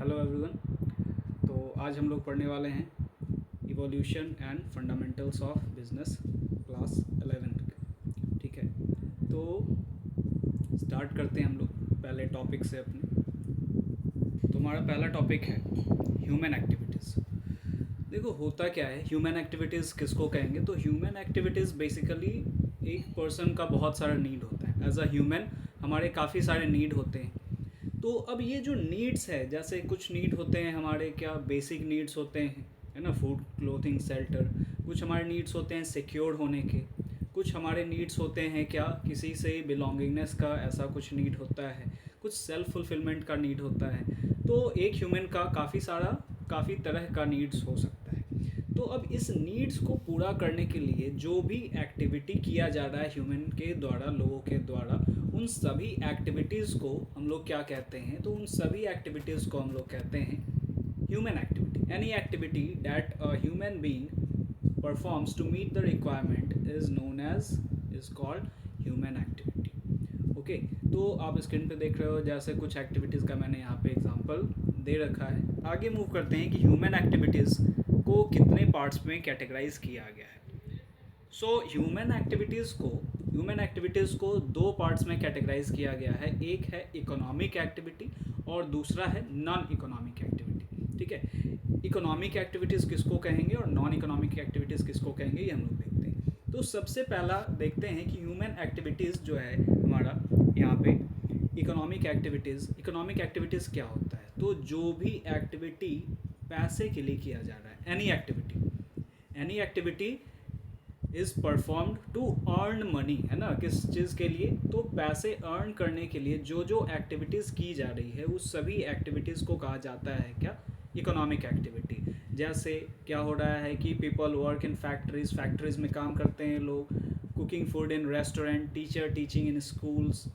Hello everyone. तो आज हम लोग पढ़ने वाले हैं evolution and fundamentals of business class 11। ठीक है, तो स्टार्ट करते हैं हम लोग पहले टॉपिक से अपने। तो हमारा पहला टॉपिक है ह्यूमन एक्टिविटीज़। देखो होता क्या है, ह्यूमन एक्टिविटीज़ किसको कहेंगे? तो ह्यूमन एक्टिविटीज़ बेसिकली एक पर्सन का बहुत सारा नीड होता है। एज अ ह्यूमन हमारे काफ़ी सारे नीड होते हैं। तो अब ये जो नीड्स है, जैसे कुछ नीड होते हैं हमारे, क्या बेसिक नीड्स होते हैं, है ना, फूड क्लोथिंग शेल्टर। कुछ हमारे नीड्स होते हैं सिक्योर होने के। कुछ हमारे नीड्स होते हैं क्या, किसी से बिलोंगिंगनेस का ऐसा कुछ नीड होता है। कुछ सेल्फ फुलफिलमेंट का नीड होता है। तो एक ह्यूमन का काफ़ी तरह का नीड्स हो सकता है। तो अब इस नीड्स को पूरा करने के लिए जो भी एक्टिविटी किया जा रहा है ह्यूमन के द्वारा, लोगों के द्वारा, उन सभी एक्टिविटीज़ को हम लोग क्या कहते हैं? तो उन सभी एक्टिविटीज़ को हम लोग कहते हैं human activity. Any activity that a human being performs to meet the requirement is called human activity. Okay, तो आप स्क्रीन पे देख रहे हो जैसे कुछ एक्टिविटीज़ का मैंने यहाँ पे एग्जांपल दे रखा है। आगे मूव करते हैं कि ह्यूमन एक्टिविटीज़ को कितने पार्ट्स में कैटेगराइज किया गया है। सो ह्यूमन एक्टिविटीज़ को दो पार्ट्स में कैटेगराइज किया गया है। एक है इकोनॉमिक एक्टिविटी और दूसरा है नॉन इकोनॉमिक एक्टिविटी। ठीक है, इकोनॉमिक एक्टिविटीज़ किसको कहेंगे और नॉन इकोनॉमिक एक्टिविटीज़ किसको कहेंगे, ये हम लोग देखते हैं। तो सबसे पहला देखते हैं कि ह्यूमन एक्टिविटीज़ जो है हमारा यहाँ पे इकोनॉमिक एक्टिविटीज़ क्या होता है? तो जो भी एक्टिविटी पैसे के लिए किया जा रहा है, any activity is performed to earn money, है ना, किस चीज़ के लिए? तो पैसे अर्न करने के लिए जो जो एक्टिविटीज़ की जा रही है उस सभी एक्टिविटीज़ को कहा जाता है क्या? Economic activity. जैसे क्या हो रहा है कि पीपल वर्क इन फैक्ट्रीज में काम करते हैं लोग, cooking food in restaurant, teacher teaching in schools,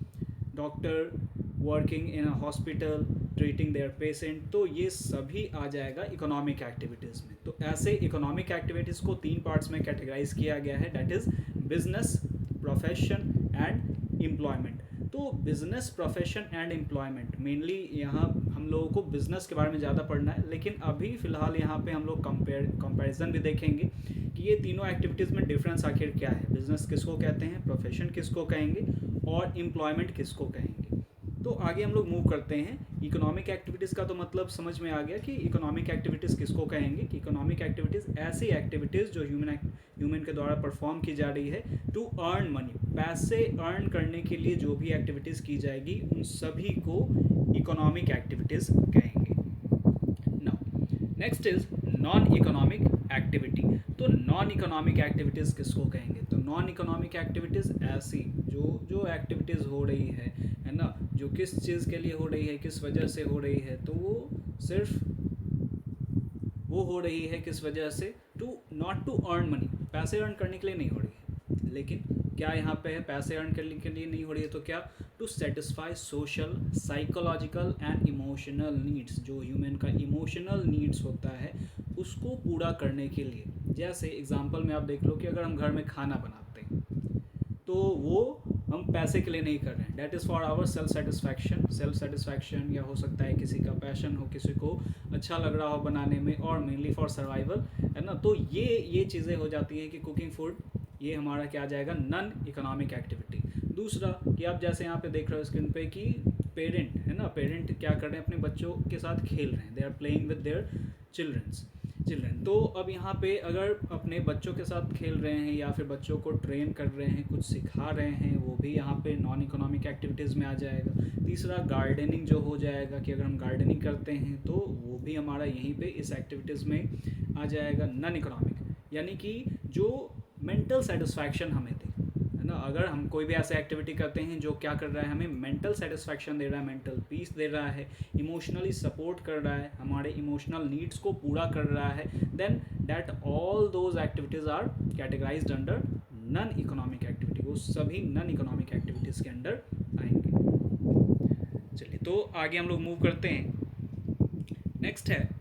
doctor working in a hospital treating their patient. तो ये सभी आ जाएगा इकोनॉमिक एक्टिविटीज़ में। तो ऐसे इकोनॉमिक एक्टिविटीज़ को तीन पार्ट्स में कैटेगराइज किया गया है, that is business, profession and employment. तो business, profession and employment, mainly यहाँ हम लोगों को बिजनेस के बारे में ज़्यादा पढ़ना है, लेकिन अभी फ़िलहाल यहाँ पे हम लोग कंपैरिजन भी देखेंगे कि ये तीनों एक्टिविटीज़ में डिफरेंस आखिर क्या है। बिजनेस किसको कहते हैं, प्रोफेशन किसको कहेंगे और एम्प्लॉयमेंट किसको कहेंगे। तो आगे हम लोग मूव करते हैं। इकोनॉमिक एक्टिविटीज़ का तो मतलब समझ में आ गया कि इकोनॉमिक एक्टिविटीज़ किसको कहेंगे। कि इकोनॉमिक एक्टिविटीज़ ऐसी एक्टिविटीज़ जो ह्यूमन के द्वारा परफॉर्म की जा रही है टू अर्न मनी, पैसे अर्न करने के लिए जो भी एक्टिविटीज़ की जाएगी उन सभी को इकोनॉमिक एक्टिविटीज़ कहेंगे। Now next is non economic activity. तो नॉन इकोनॉमिक एक्टिविटीज़ किसको कहेंगे? तो नॉन इकोनॉमिक एक्टिविटीज़ ऐसी जो एक्टिविटीज़ हो रही है ना, जो किस चीज़ के लिए हो रही है, किस वजह से हो रही है, तो वो हो रही है किस वजह से? To not to earn money, पैसे अर्न करने के लिए नहीं हो रही है। लेकिन क्या यहाँ पे है, पैसे अर्न करने के लिए नहीं हो रही है, तो क्या? To satisfy social, psychological and emotional needs. जो ह्यूमन का इमोशनल नीड्स होता है उसको पूरा करने के लिए। जैसे एग्जांपल में आप देख लो कि अगर हम घर में खाना बनाते हैं तो वो हम पैसे के लिए नहीं कर रहे हैं, that is for our self satisfaction, या हो सकता है किसी का पैशन हो, किसी को अच्छा लग रहा हो बनाने में, और मेनली फॉर सर्वाइवल, है ना। तो ये चीज़ें हो जाती हैं कि कुकिंग फूड, ये हमारा क्या आ जाएगा? Non economic activity. दूसरा कि आप जैसे यहाँ पे देख रहे हो स्क्रीन पे कि पेरेंट, है ना, पेरेंट क्या कर रहे हैं? अपने बच्चों के साथ खेल रहे हैं, they are playing with their children. तो अब यहाँ पे अगर अपने बच्चों के साथ खेल रहे हैं या फिर बच्चों को ट्रेन कर रहे हैं, कुछ सिखा रहे हैं, वो भी यहाँ पे नॉन इकोनॉमिक एक्टिविटीज़ में आ जाएगा। तीसरा गार्डनिंग जो हो जाएगा कि अगर हम गार्डनिंग करते हैं तो वो भी हमारा यहीं पे इस एक्टिविटीज़ में आ जाएगा, नॉन इकोनॉमिक। यानी कि जो मेंटल सेटिस्फैक्शन हमें दे, है ना, अगर हम कोई भी ऐसे एक्टिविटी करते हैं जो क्या कर रहा है, हमें मेंटल सेटिस्फैक्शन दे रहा है, मेंटल पीस दे रहा है, इमोशनली सपोर्ट कर रहा है, हमारे इमोशनल नीड्स को पूरा कर रहा है, then that all those activities are categorised under non economic activity. वो सभी नॉन इकोनॉमिक एक्टिविटीज़ के अंडर आएंगे। चलिए, तो आगे हम लोग मूव करते हैं। नेक्स्ट है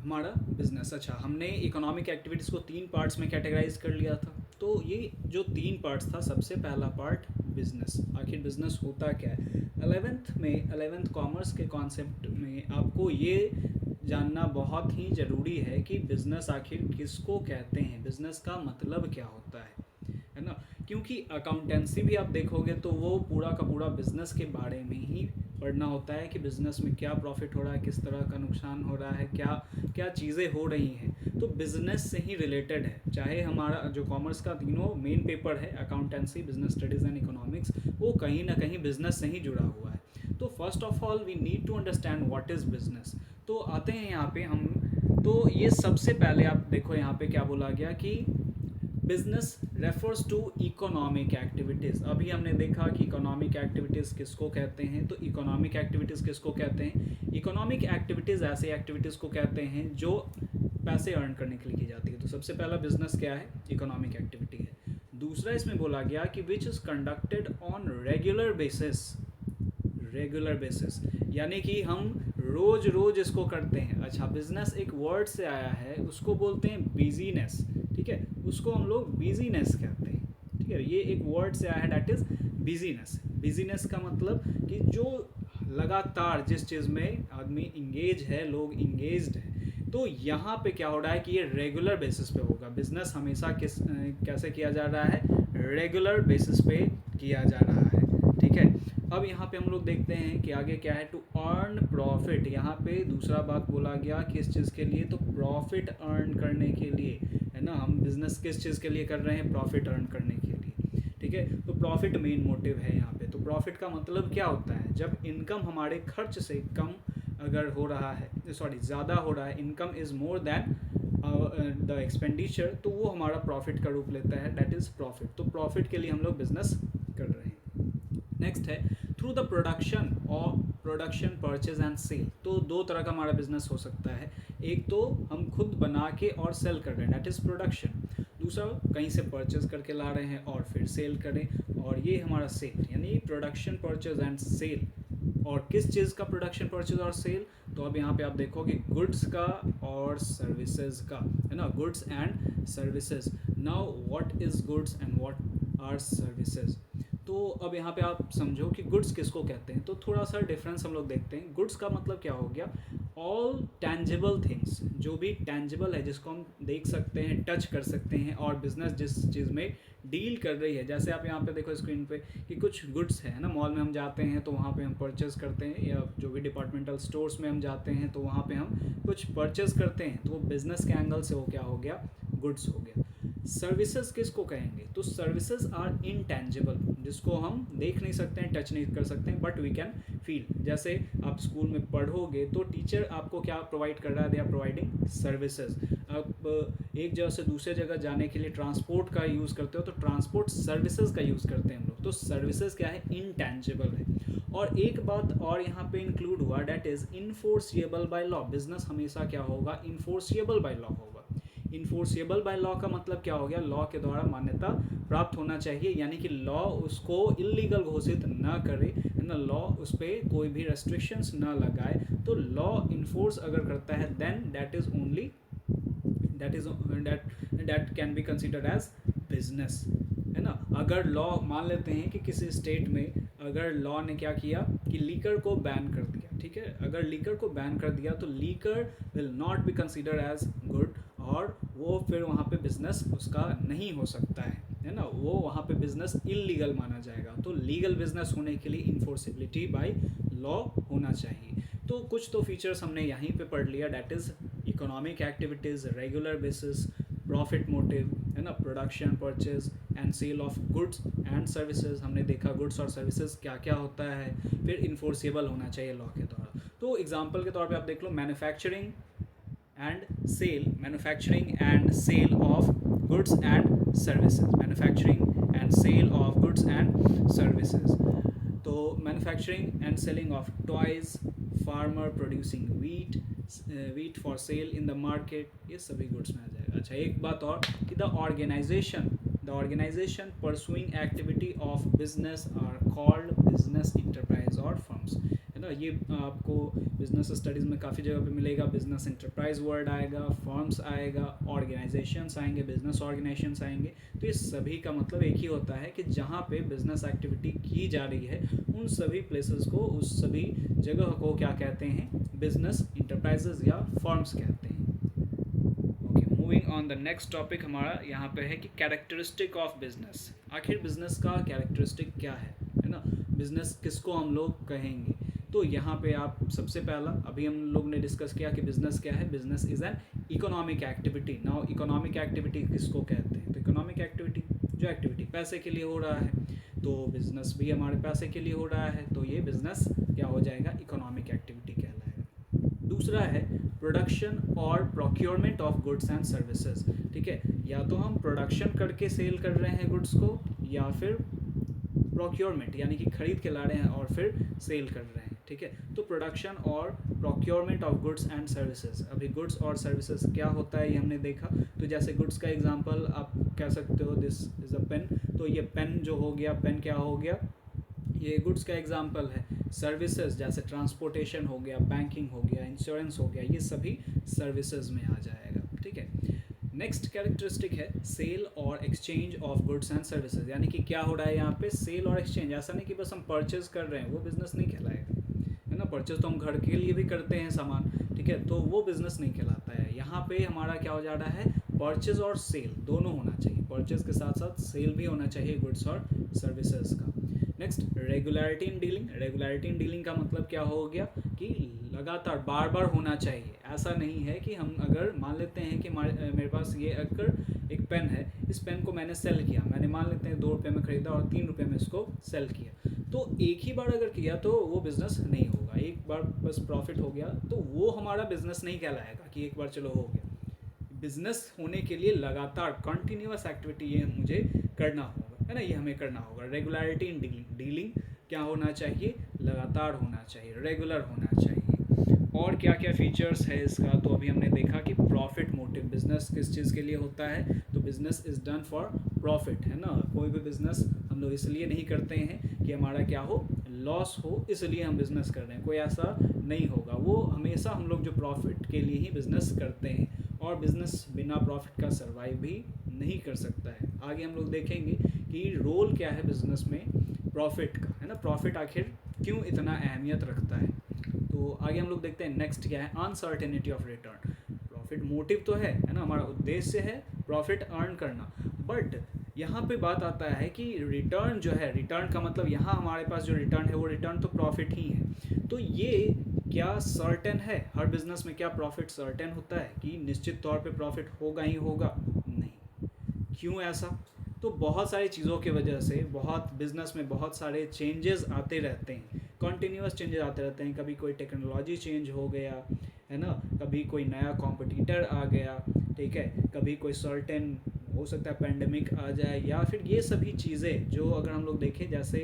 हमारा बिजनेस। अच्छा, हमने इकोनॉमिक एक्टिविटीज़ को तीन पार्ट्स में कैटेगराइज कर लिया था। तो ये जो 3 पार्ट्स था, सबसे पहला पार्ट बिजनेस, आखिर बिजनेस होता क्या है। 11th कॉमर्स के कॉन्सेप्ट में आपको ये जानना बहुत ही ज़रूरी है कि बिज़नेस आखिर किसको कहते हैं, बिज़नेस का मतलब क्या होता है ना। क्योंकि अकाउंटेंसी भी आप देखोगे तो वो पूरा का पूरा बिज़नेस के बारे में ही पढ़ना होता है कि बिज़नेस में क्या प्रॉफिट हो रहा है, किस तरह का नुकसान हो रहा है, क्या क्या चीज़ें हो रही हैं, तो बिज़नेस से ही रिलेटेड है। चाहे हमारा जो कॉमर्स का तीनों मेन पेपर है, accountancy, business studies and economics, वो कहीं ना कहीं बिज़नेस से ही जुड़ा हुआ है। तो first of all we need to understand what is business. तो आते हैं यहाँ पे हम, तो ये सबसे पहले आप देखो यहाँ पे क्या बोला गया कि business refers to economic activities. अभी हमने देखा कि इकोनॉमिक एक्टिविटीज़ किसको कहते हैं, तो इकोनॉमिक एक्टिविटीज़ किसको कहते हैं, इकोनॉमिक एक्टिविटीज़ ऐसे एक्टिविटीज़ को कहते हैं जो पैसे अर्न करने के लिए की जाती है। तो सबसे पहला बिजनेस क्या है, इकोनॉमिक एक्टिविटी है। दूसरा इसमें बोला गया कि which is conducted on regular basis, regular basis यानी कि हम रोज रोज इसको करते हैं। अच्छा, बिजनेस एक वर्ड से आया है, उसको बोलते हैं बिजीनेस, ठीक है, उसको हम लोग बिजीनेस कहते हैं, ठीक है, ये एक वर्ड से आया है, डैट इज़ बिजीनेस। बिजीनेस का मतलब कि जो लगातार जिस चीज़ में आदमी इंगेज है, लोग इंगेज्ड है। तो यहाँ पे क्या हो रहा है कि ये रेगुलर बेसिस पे होगा। बिजनेस हमेशा कैसे किया जा रहा है, रेगुलर बेसिस पे किया जा रहा है, ठीक है। अब यहाँ पे हम लोग देखते हैं कि आगे क्या है, टू अर्न प्रॉफिट। यहाँ पे दूसरा बात बोला गया किस चीज़ के लिए, तो प्रॉफिट अर्न करने के लिए, है ना। हम बिजनेस किस चीज़ के लिए कर रहे हैं, प्रॉफिट अर्न करने के लिए, ठीक है। तो प्रॉफिट मेन मोटिव है यहाँ पे। तो प्रॉफिट का मतलब क्या होता है, जब इनकम हमारे खर्च से कम अगर हो रहा है, सॉरी ज़्यादा हो रहा है, income is more than the expenditure, तो वो हमारा प्रॉफिट का रूप लेता है, दैट इज़ प्रॉफिट। तो प्रॉफिट के लिए हम लोग बिजनेस कर रहे हैं। नेक्स्ट है थ्रू द प्रोडक्शन और प्रोडक्शन परचेज एंड सेल। तो दो तरह का हमारा बिजनेस हो सकता है, एक तो हम खुद बना के और सेल कर रहे हैं, दैट इज़ प्रोडक्शन। दूसरा कहीं से परचेज करके ला रहे हैं और फिर सेल करें, और ये हमारा सेल, यानी प्रोडक्शन परचेज एंड सेल। और किस चीज़ का प्रोडक्शन परचेज और सेल, तो अब यहाँ पे आप देखोगे गुड्स का और सर्विसेज का, है ना, goods and services. Now what is goods and what are services. तो अब यहाँ पे आप समझो कि गुड्स किसको कहते हैं, तो थोड़ा सा डिफरेंस हम लोग देखते हैं। गुड्स का मतलब क्या हो गया, ऑल टैंजिबल थिंग्स, जो भी टैंजिबल है, जिसको हम देख सकते हैं, टच कर सकते हैं, और बिजनेस जिस चीज़ में डील कर रही है। जैसे आप यहाँ पे देखो स्क्रीन पे कि कुछ गुड्स है ना, मॉल में हम जाते हैं तो वहाँ पे हम परचेज़ करते हैं, या जो भी डिपार्टमेंटल स्टोर्स में हम जाते हैं तो वहाँ पे हम कुछ परचेज़ करते हैं, तो वो बिज़नेस के एंगल से वो क्या हो गया, गुड्स हो गया। सर्विसेज किसको कहेंगे, तो सर्विसेज आर इनटैंजिबल, जिसको हम देख नहीं सकते हैं, टच नहीं कर सकते हैं, बट वी कैन फील। जैसे आप स्कूल में पढ़ोगे तो टीचर आपको क्या प्रोवाइड कर रहा है, दे आर प्रोवाइडिंग सर्विसेज। आप एक जगह से दूसरे जगह जाने के लिए ट्रांसपोर्ट का यूज़ करते हो, तो ट्रांसपोर्ट सर्विसेज का यूज़ करते हैं हम लोग। तो सर्विसेज क्या है, इनटैंजिबल है। और एक बात और यहाँ पे इंक्लूड हुआ, that is enforceable by law. Business हमेशा क्या होगा, इन्फोर्सिएबल बाय लॉ होगा। इन्फोर्सिएबल बाय लॉ का मतलब क्या हो गया, लॉ के द्वारा मान्यता प्राप्त होना चाहिए, यानी कि लॉ उसको इलीगल घोषित ना करे, है ना, लॉ उस पर कोई भी रेस्ट्रिक्शंस ना लगाए। तो लॉ इन्फोर्स अगर करता है, then that is only that can be considered as business, है ना। अगर लॉ मान लेते हैं कि किसी स्टेट में अगर लॉ ने क्या किया कि लीकर को बैन कर दिया, ठीक है, अगर लीकर को बैन कर दिया तो liquor will not be considered as good, और वो फिर वहाँ पे बिजनेस उसका नहीं हो सकता है ना, वो वहाँ पे बिजनेस इलीगल माना जाएगा। तो लीगल बिजनेस होने के लिए इन्फोर्सिबिलिटी बाय लॉ होना चाहिए। तो कुछ तो फीचर्स हमने यहीं पे पढ़ लिया, that is economic activities, regular basis, profit motive, है ना, production purchase and sale of goods and services. हमने देखा गुड्स और सर्विसेज क्या क्या होता है, फिर इन्फोर्सिबल होना चाहिए लॉ के द्वारा। तो एग्जांपल के तौर पे आप देख लो, manufacturing and sale of goods and services, manufacturing and sale of goods and services। तो manufacturing and selling of toys, farmer producing wheat for sale in the market, ये सभी गुड्स में आ जाएगा। अच्छा, एक बात और कि the organisation pursuing activity of business are called business enterprise और फर्म्स, है है ना। ये आपको बिजनेस स्टडीज़ में काफ़ी जगह पे मिलेगा। बिजनेस एंटरप्राइज वर्ड आएगा, फर्म्स आएगा, ऑर्गेनाइजेशंस आएंगे, बिजनेस ऑर्गेनाइजेशंस आएंगे। तो ये सभी का मतलब एक ही होता है कि जहाँ पे बिजनेस एक्टिविटी की जा रही है उन सभी प्लेसेस को, उस सभी जगह को क्या कहते हैं, बिजनेस इंटरप्राइजेज या फर्म्स कहते हैं। Okay, moving on the next topic हमारा यहाँ पे है कि कैरेक्टरिस्टिक ऑफ बिजनेस। आखिर बिजनेस का कैरेक्टरिस्टिक क्या है ना। बिजनेस किसको हम लोग कहेंगे। तो यहाँ पे आप सबसे पहला अभी हम लोग ने डिस्कस किया कि बिजनेस क्या है। Business is an economic activity. Now economic activity किसको कहते हैं, तो इकोनॉमिक एक्टिविटी जो एक्टिविटी पैसे के लिए हो रहा है, तो बिजनेस भी हमारे पैसे के लिए हो रहा है, तो ये बिजनेस क्या हो जाएगा, इकोनॉमिक एक्टिविटी कहलाएगा। दूसरा है प्रोडक्शन और procurement of goods and services. ठीक है, या तो हम प्रोडक्शन करके सेल कर रहे हैं गुड्स को, या फिर प्रोक्योरमेंट यानी कि खरीद के ला रहे हैं और फिर सेल कर रहे हैं। ठीक है, तो प्रोडक्शन और procurement of goods and services. अभी गुड्स और सर्विसेज क्या होता है ये हमने देखा। तो जैसे गुड्स का एग्जांपल आप कह सकते हो, दिस इज़ अ पेन। तो ये पेन जो हो गया, पेन क्या हो गया, ये गुड्स का एग्जांपल है। सर्विसेज जैसे ट्रांसपोर्टेशन हो गया, बैंकिंग हो गया, इंश्योरेंस हो गया, ये सभी सर्विसेज में आ जाएगा। ठीक है, नेक्स्ट कैरेक्टरिस्टिक है सेल और exchange of goods and services. यानी कि क्या हो रहा है यहाँ पे, सेल और एक्सचेंज। ऐसा नहीं कि बस हम परचेज कर रहे हैं, वो बिजनेस नहीं कहलाएगा, है ना। परचेज तो हम घर के लिए भी करते हैं सामान, ठीक है, तो वो बिजनेस नहीं कहलाता है। यहाँ पे हमारा क्या हो जा रहा है, परचेज और सेल दोनों होना चाहिए। परचेज के साथ साथ सेल भी होना चाहिए गुड्स और सर्विसेज का। Next regularity in dealing. Regularity in dealing का मतलब क्या हो गया कि लगातार बार बार होना चाहिए। ऐसा नहीं है कि हम अगर मान लेते हैं कि मेरे पास ये अगर एक पेन है, इस पेन को मैंने सेल किया, मैंने मान लेते हैं 2 रुपये में ख़रीदा और 3 रुपये में इसको सेल किया, तो एक ही बार अगर किया तो वो बिज़नेस नहीं होगा। एक बार बस प्रॉफिट हो गया तो वो हमारा बिज़नेस नहीं कहलाएगा कि एक बार चलो हो गया। बिज़नेस होने के लिए लगातार कंटिन्यूअस एक्टिविटी ये मुझे करना होगा, है ना, ये हमें करना होगा। रेगुलरिटी इन डीलिंग, डीलिंग क्या होना चाहिए, लगातार होना चाहिए, रेगुलर होना चाहिए। और क्या क्या फीचर्स है इसका, तो अभी हमने देखा कि प्रॉफिट मोटिव। बिजनेस किस चीज़ के लिए होता है, तो business is done for profit, है ना। कोई भी बिजनेस हम लोग इसलिए नहीं करते हैं कि हमारा क्या हो, लॉस हो, इसलिए हम बिज़नेस कर रहे हैं, कोई ऐसा नहीं होगा। वो हमेशा हम लोग जो प्रॉफिट के लिए ही बिज़नेस करते हैं, और बिज़नेस बिना प्रॉफिट का सर्वाइव भी नहीं कर सकता है। आगे हम लोग देखेंगे कि रोल क्या है बिज़नेस में प्रॉफिट का, है ना। प्रॉफिट आखिर क्यों इतना अहमियत रखता है, तो आगे हम लोग देखते हैं। नेक्स्ट क्या है, uncertainty of return. Profit motive तो है ना, हमारा उद्देश्य है प्रॉफिट अर्न करना, बट यहाँ पे बात आता है कि रिटर्न जो है, रिटर्न का मतलब यहाँ हमारे पास जो रिटर्न है वो रिटर्न तो प्रॉफिट ही है। तो ये क्या सर्टेन है, हर बिजनेस में क्या प्रॉफिट सर्टेन होता है कि निश्चित तौर पे प्रॉफिट होगा ही होगा, नहीं। क्यों ऐसा, तो बहुत सारी चीज़ों की वजह से बहुत बिजनेस में बहुत सारे चेंजेस आते रहते हैं, कंटिन्यूअस चेंजेस आते रहते हैं। कभी कोई टेक्नोलॉजी चेंज हो गया, है ना, कभी कोई नया कॉम्पिटिटर आ गया, ठीक है, कभी कोई सर्टेन हो सकता है पेंडेमिक आ जाए, या फिर ये सभी चीज़ें जो अगर हम लोग देखें, जैसे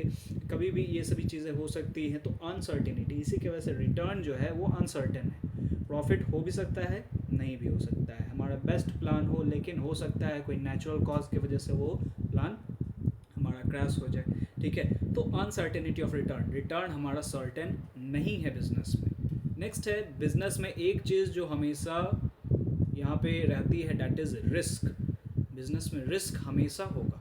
कभी भी ये सभी चीज़ें हो सकती हैं। तो अनसर्टेनिटी, इसी की वजह से रिटर्न जो है वो अनसर्टेन है। प्रॉफिट हो भी सकता है, नहीं भी हो सकता है। हमारा बेस्ट प्लान हो, लेकिन हो सकता है कोई नेचुरल कॉज की वजह से वो प्लान हमारा क्रैश हो जाए, ठीक है। तो अनसर्टेनिटी ऑफ रिटर्न, रिटर्न हमारा सर्टेन नहीं है बिजनेस में। नेक्स्ट है बिजनेस में एक चीज़ जो हमेशा यहाँ पे रहती है, डैट इज़ रिस्क। बिजनेस में रिस्क हमेशा होगा,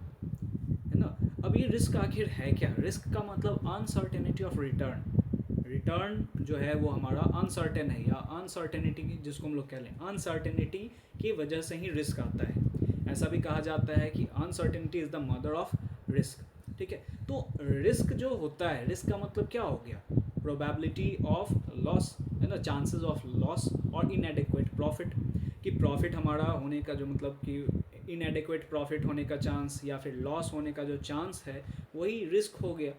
है ना। अब ये रिस्क आखिर है क्या, रिस्क का मतलब अनसर्टेनिटी ऑफ रिटर्न। रिटर्न जो है वो हमारा अनसर्टेन है, या अनसर्टेनिटी जिसको हम लोग कह लें, अनसर्टेनिटी की वजह से ही रिस्क आता है। ऐसा भी कहा जाता है कि uncertainty is the mother of risk, ठीक है। तो रिस्क जो होता है, रिस्क का मतलब क्या हो गया, प्रोबेबिलिटी ऑफ लॉस, है ना, चांसेस ऑफ लॉस और इनएडिक्वेट प्रॉफिट। कि प्रॉफिट हमारा होने का जो मतलब कि इनएडिक्वेट प्रॉफिट होने का चांस, या फिर लॉस होने का जो चांस है, वही रिस्क हो गया।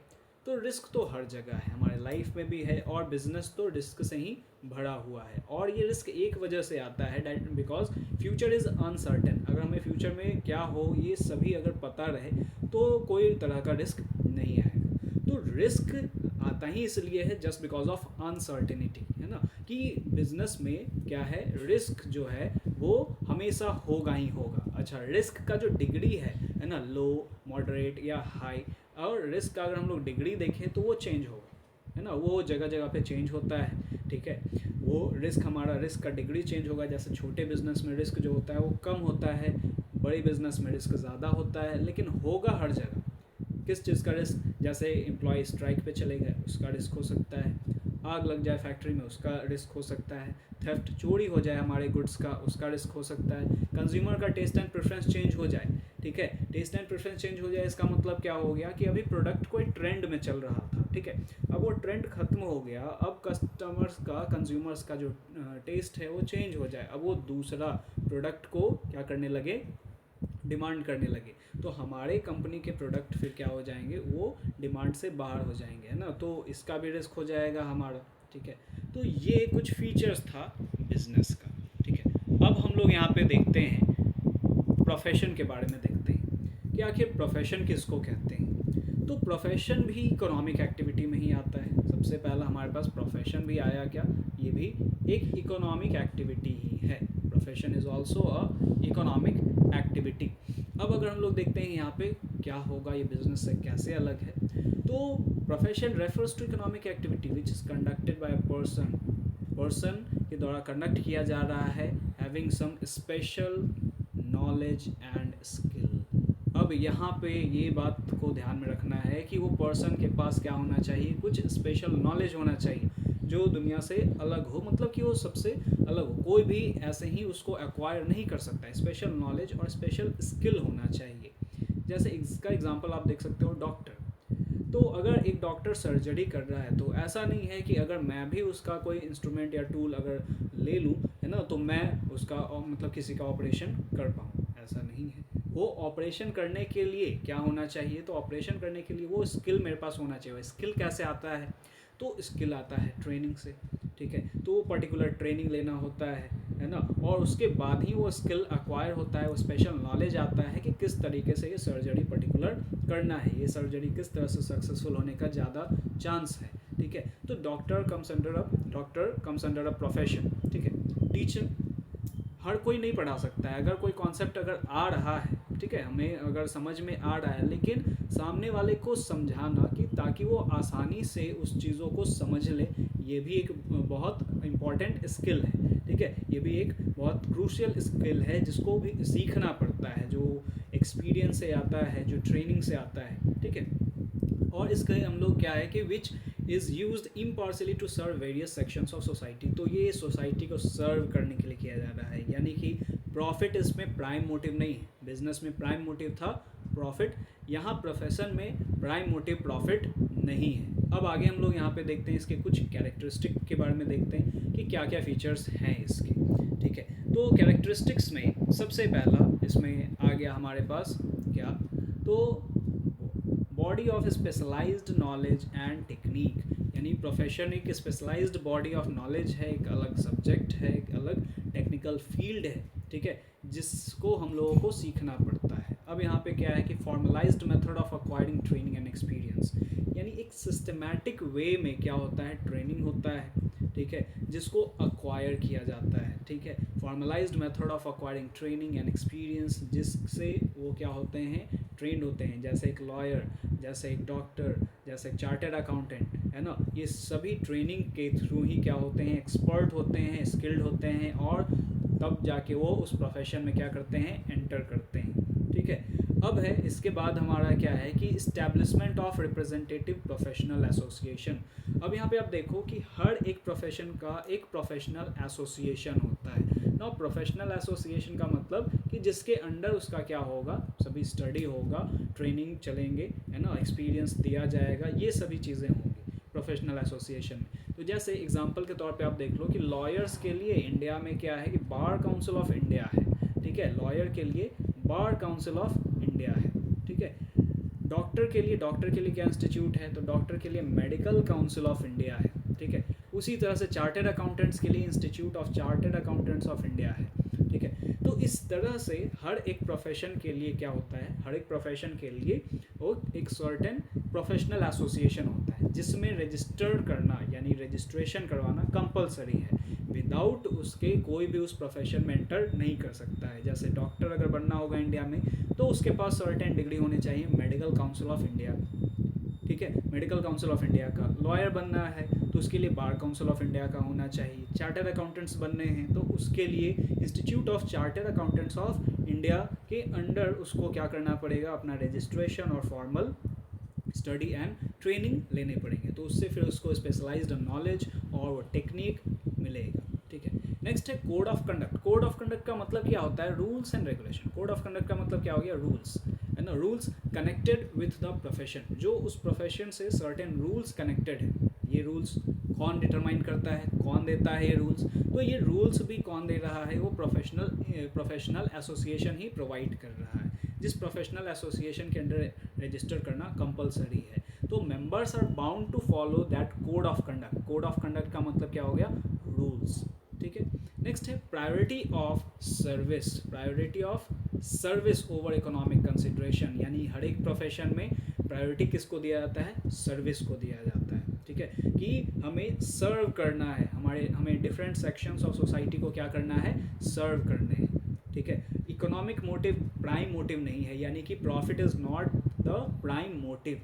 तो रिस्क तो हर जगह है, हमारे लाइफ में भी है, और बिजनेस तो रिस्क से ही भरा हुआ है। और ये रिस्क एक वजह से आता है, that because future is uncertain. अगर हमें फ्यूचर में क्या हो ये सभी अगर पता रहे तो कोई तरह का रिस्क नहीं आएगा। तो रिस्क आता ही इसलिए है जस्ट बिकॉज ऑफ अनसर्टेनिटी, है ना, कि बिजनेस में क्या है, रिस्क जो है वो हमेशा होगा ही होगा। अच्छा, रिस्क का जो डिग्री है ना, लो, मॉडरेट या हाई, और रिस्क का अगर हम लोग डिग्री देखें तो वो चेंज होगा। है ना, वो जगह जगह पे चेंज होता है, ठीक है। वो रिस्क, हमारा रिस्क का डिग्री चेंज होगा, जैसे छोटे बिजनेस में रिस्क जो होता है वो कम होता है, बड़ी बिजनेस में रिस्क ज़्यादा होता है, लेकिन होगा हर जगह। किस चीज़ का रिस्क, जैसे एम्प्लॉय स्ट्राइक पे चले गए उसका रिस्क हो सकता है, आग लग जाए फैक्ट्री में उसका रिस्क हो सकता है, थेफ्ट चोरी हो जाए हमारे गुड्स का उसका रिस्क हो सकता है, कंज्यूमर का टेस्ट एंड प्रेफरेंस चेंज हो जाए, ठीक है। टेस्ट एंड प्रेफरेंस चेंज हो जाए इसका मतलब क्या हो गया कि अभी प्रोडक्ट कोई ट्रेंड में चल रहा था, ठीक है, अब वो ट्रेंड खत्म हो गया, अब कस्टमर्स का, कंज्यूमर्स का जो टेस्ट है वो चेंज हो जाए, अब वो दूसरा प्रोडक्ट को क्या करने लगे, डिमांड करने लगे, तो हमारे कंपनी के प्रोडक्ट फिर क्या हो जाएंगे, वो डिमांड से बाहर हो जाएंगे, है ना, तो इसका भी रिस्क हो जाएगा हमारा, ठीक है। तो ये कुछ फीचर्स था बिजनेस का, ठीक है। अब हम लोग यहाँ पे देखते हैं प्रोफेशन के बारे में, देखते हैं कि आखिर प्रोफेशन किसको कहते हैं। तो प्रोफेशन भी इकोनॉमिक एक्टिविटी में ही आता है। सबसे पहला हमारे पास प्रोफेशन भी आया क्या, ये भी एक इकोनॉमिक एक्टिविटी ही है। Profession is also a economic activity. अब अगर हम लोग देखते हैं यहाँ पे क्या होगा, ये बिजनेस से कैसे अलग है, तो profession refers to economic activity which is conducted by person के द्वारा कंडक्ट किया जा रहा है, having some special knowledge and skill. अब यहाँ पे ये बात को ध्यान में रखना है कि वो पर्सन के पास क्या होना चाहिए, कुछ स्पेशल नॉलेज होना चाहिए जो दुनिया से अलग हो, मतलब कि वो सबसे अलग हो, कोई भी ऐसे ही उसको एक्वायर नहीं कर सकता है। स्पेशल नॉलेज और स्पेशल स्किल होना चाहिए। जैसे इसका एग्जांपल आप देख सकते हो, डॉक्टर। तो अगर एक डॉक्टर सर्जरी कर रहा है तो ऐसा नहीं है कि अगर मैं भी उसका कोई इंस्ट्रूमेंट या टूल अगर ले लूँ, है ना, तो मैं उसका मतलब किसी का ऑपरेशन कर पाऊँ, ऐसा नहीं है। वो ऑपरेशन करने के लिए क्या होना चाहिए, तो ऑपरेशन करने के लिए वो स्किल मेरे पास होना चाहिए। स्किल कैसे आता है, तो स्किल आता है ट्रेनिंग से, ठीक है। तो वो पर्टिकुलर ट्रेनिंग लेना होता है ना, और उसके बाद ही वो स्किल एक्वायर होता है, वो स्पेशल नॉलेज आता है कि किस तरीके से ये सर्जरी पर्टिकुलर करना है, ये सर्जरी किस तरह से सक्सेसफुल होने का ज़्यादा चांस है, ठीक है। तो doctor comes under a profession, ठीक है। टीचर हर कोई नहीं पढ़ा सकता है, अगर कोई कॉन्सेप्ट अगर आ रहा है, ठीक है, हमें अगर समझ में आ रहा है, लेकिन सामने वाले को समझाना कि ताकि वो आसानी से उस चीज़ों को समझ ले, ये भी एक बहुत इम्पॉर्टेंट स्किल है, ठीक है। ये भी एक बहुत क्रूशियल स्किल है जिसको भी सीखना पड़ता है, जो एक्सपीरियंस से आता है, जो ट्रेनिंग से आता है, ठीक है। और इसके हम लोग क्या है कि which is used impartially to serve various sections of society. तो ये सोसाइटी को सर्व करने के लिए किया जा रहा है, यानी कि प्रॉफिट इसमें प्राइम मोटिव नहीं है। बिजनेस में प्राइम मोटिव था प्रॉफिट, यहाँ प्रोफेशन में प्राइम मोटिव प्रॉफिट नहीं है। अब आगे हम लोग यहाँ पे देखते हैं इसके कुछ कैरेक्टरिस्टिक के बारे में, देखते हैं कि क्या क्या फीचर्स हैं इसके, ठीक है। तो कैरेक्टरिस्टिक्स में सबसे पहला इसमें आ गया हमारे पास क्या, तो body of specialised knowledge and technique, यानी प्रोफेशन एक स्पेशलाइज्ड बॉडी ऑफ नॉलेज है, एक अलग सब्जेक्ट है, एक अलग टेक्निकल फील्ड है, ठीक है, जिसको हम लोगों को सीखना पड़ता है। अब यहाँ पे क्या है कि formalised method of acquiring training and experience, यानी एक सिस्टमैटिक वे में क्या होता है, ट्रेनिंग होता है, ठीक है, जिसको अक्वायर किया जाता है, ठीक है। Formalised method of acquiring training and experience, जिससे वो क्या होते हैं, ट्रेंड होते हैं, जैसे एक लॉयर, जैसे एक डॉक्टर, जैसे एक चार्टर्ड अकाउंटेंट, है ना, ये सभी ट्रेनिंग के थ्रू ही क्या होते हैं, एक्सपर्ट होते हैं, स्किल्ड होते हैं, और तब जाके वो उस प्रोफेशन में क्या करते हैं, एंटर करते हैं, ठीक है। अब है इसके बाद हमारा क्या है कि establishment of representative professional association. अब यहाँ पे आप देखो कि हर एक प्रोफेशन का एक प्रोफेशनल एसोसिएशन होता है ना। प्रोफेशनल एसोसिएशन का मतलब कि जिसके अंडर उसका क्या होगा, सभी स्टडी होगा, ट्रेनिंग चलेंगे, है ना, एक्सपीरियंस दिया जाएगा, ये सभी चीज़ें होंगी प्रोफेशनल एसोसिएशन में। तो जैसे एग्जांपल के तौर पे आप देख लो कि लॉयर्स के लिए इंडिया में क्या है कि बार काउंसिल ऑफ इंडिया है, ठीक है। लॉयर के लिए बार काउंसिल ऑफ इंडिया है, ठीक है। डॉक्टर के लिए क्या इंस्टीट्यूट है, तो डॉक्टर के लिए मेडिकल काउंसिल ऑफ इंडिया है, ठीक है। उसी तरह से चार्टर्ड अकाउंटेंट्स के लिए institute of chartered accountants of India है, ठीक है। तो इस तरह से हर एक प्रोफेशन के लिए क्या होता है, हर एक प्रोफेशन के लिए वो एक सर्टेन प्रोफेशनल एसोसिएशन होता है, जिसमें रजिस्टर करना यानी रजिस्ट्रेशन करवाना कंपलसरी है। विदाउट उसके कोई भी उस प्रोफेशन में एंटर नहीं कर सकता है। जैसे डॉक्टर अगर बनना होगा इंडिया में, तो उसके पास सर्टेन डिग्री होनी चाहिए मेडिकल काउंसिल ऑफ इंडिया, ठीक ठीक है, मेडिकल काउंसिल ऑफ इंडिया का। लॉयर बनना है तो उसके लिए बार काउंसिल ऑफ इंडिया का होना चाहिए। चार्टर्ड अकाउंटेंट्स बनने हैं तो उसके लिए institute of chartered accountants of India के अंडर उसको क्या करना पड़ेगा, अपना रजिस्ट्रेशन और फॉर्मल स्टडी एंड ट्रेनिंग लेने पड़ेंगे, तो उससे फिर उसको स्पेशलाइज्ड नॉलेज और वो टेक्निक मिलेगा। ठीक है, नेक्स्ट है code of conduct. Code of conduct का मतलब क्या होता है, rules and regulation. Code of conduct का मतलब क्या हो गया, रूल्स, है ना, rules connected with the profession, जो उस प्रोफेशन से सर्टेन रूल्स कनेक्टेड है। ये रूल्स कौन डिटरमाइन करता है, कौन देता है ये रूल्स, तो ये रूल्स भी कौन दे रहा है, वो प्रोफेशनल एसोसिएशन ही प्रोवाइड कर रहा है, जिस प्रोफेशनल एसोसिएशन के अंडर रजिस्टर करना कंपलसरी है। तो members are bound to follow that code of conduct. Code of conduct का मतलब क्या हो गया, रूल्स। ठीक है, नेक्स्ट है priority of service. Priority of service over economic consideration, यानी हर एक प्रोफेशन में प्रायोरिटी किसको दिया जाता है, सर्विस को दिया जाता है। ठीक है, कि हमें सर्व करना है, हमें डिफरेंट सेक्शंस ऑफ सोसाइटी को क्या करना है, सर्व करने हैं। ठीक है, इकोनॉमिक मोटिव प्राइम मोटिव नहीं है, यानी कि profit is not the prime motive.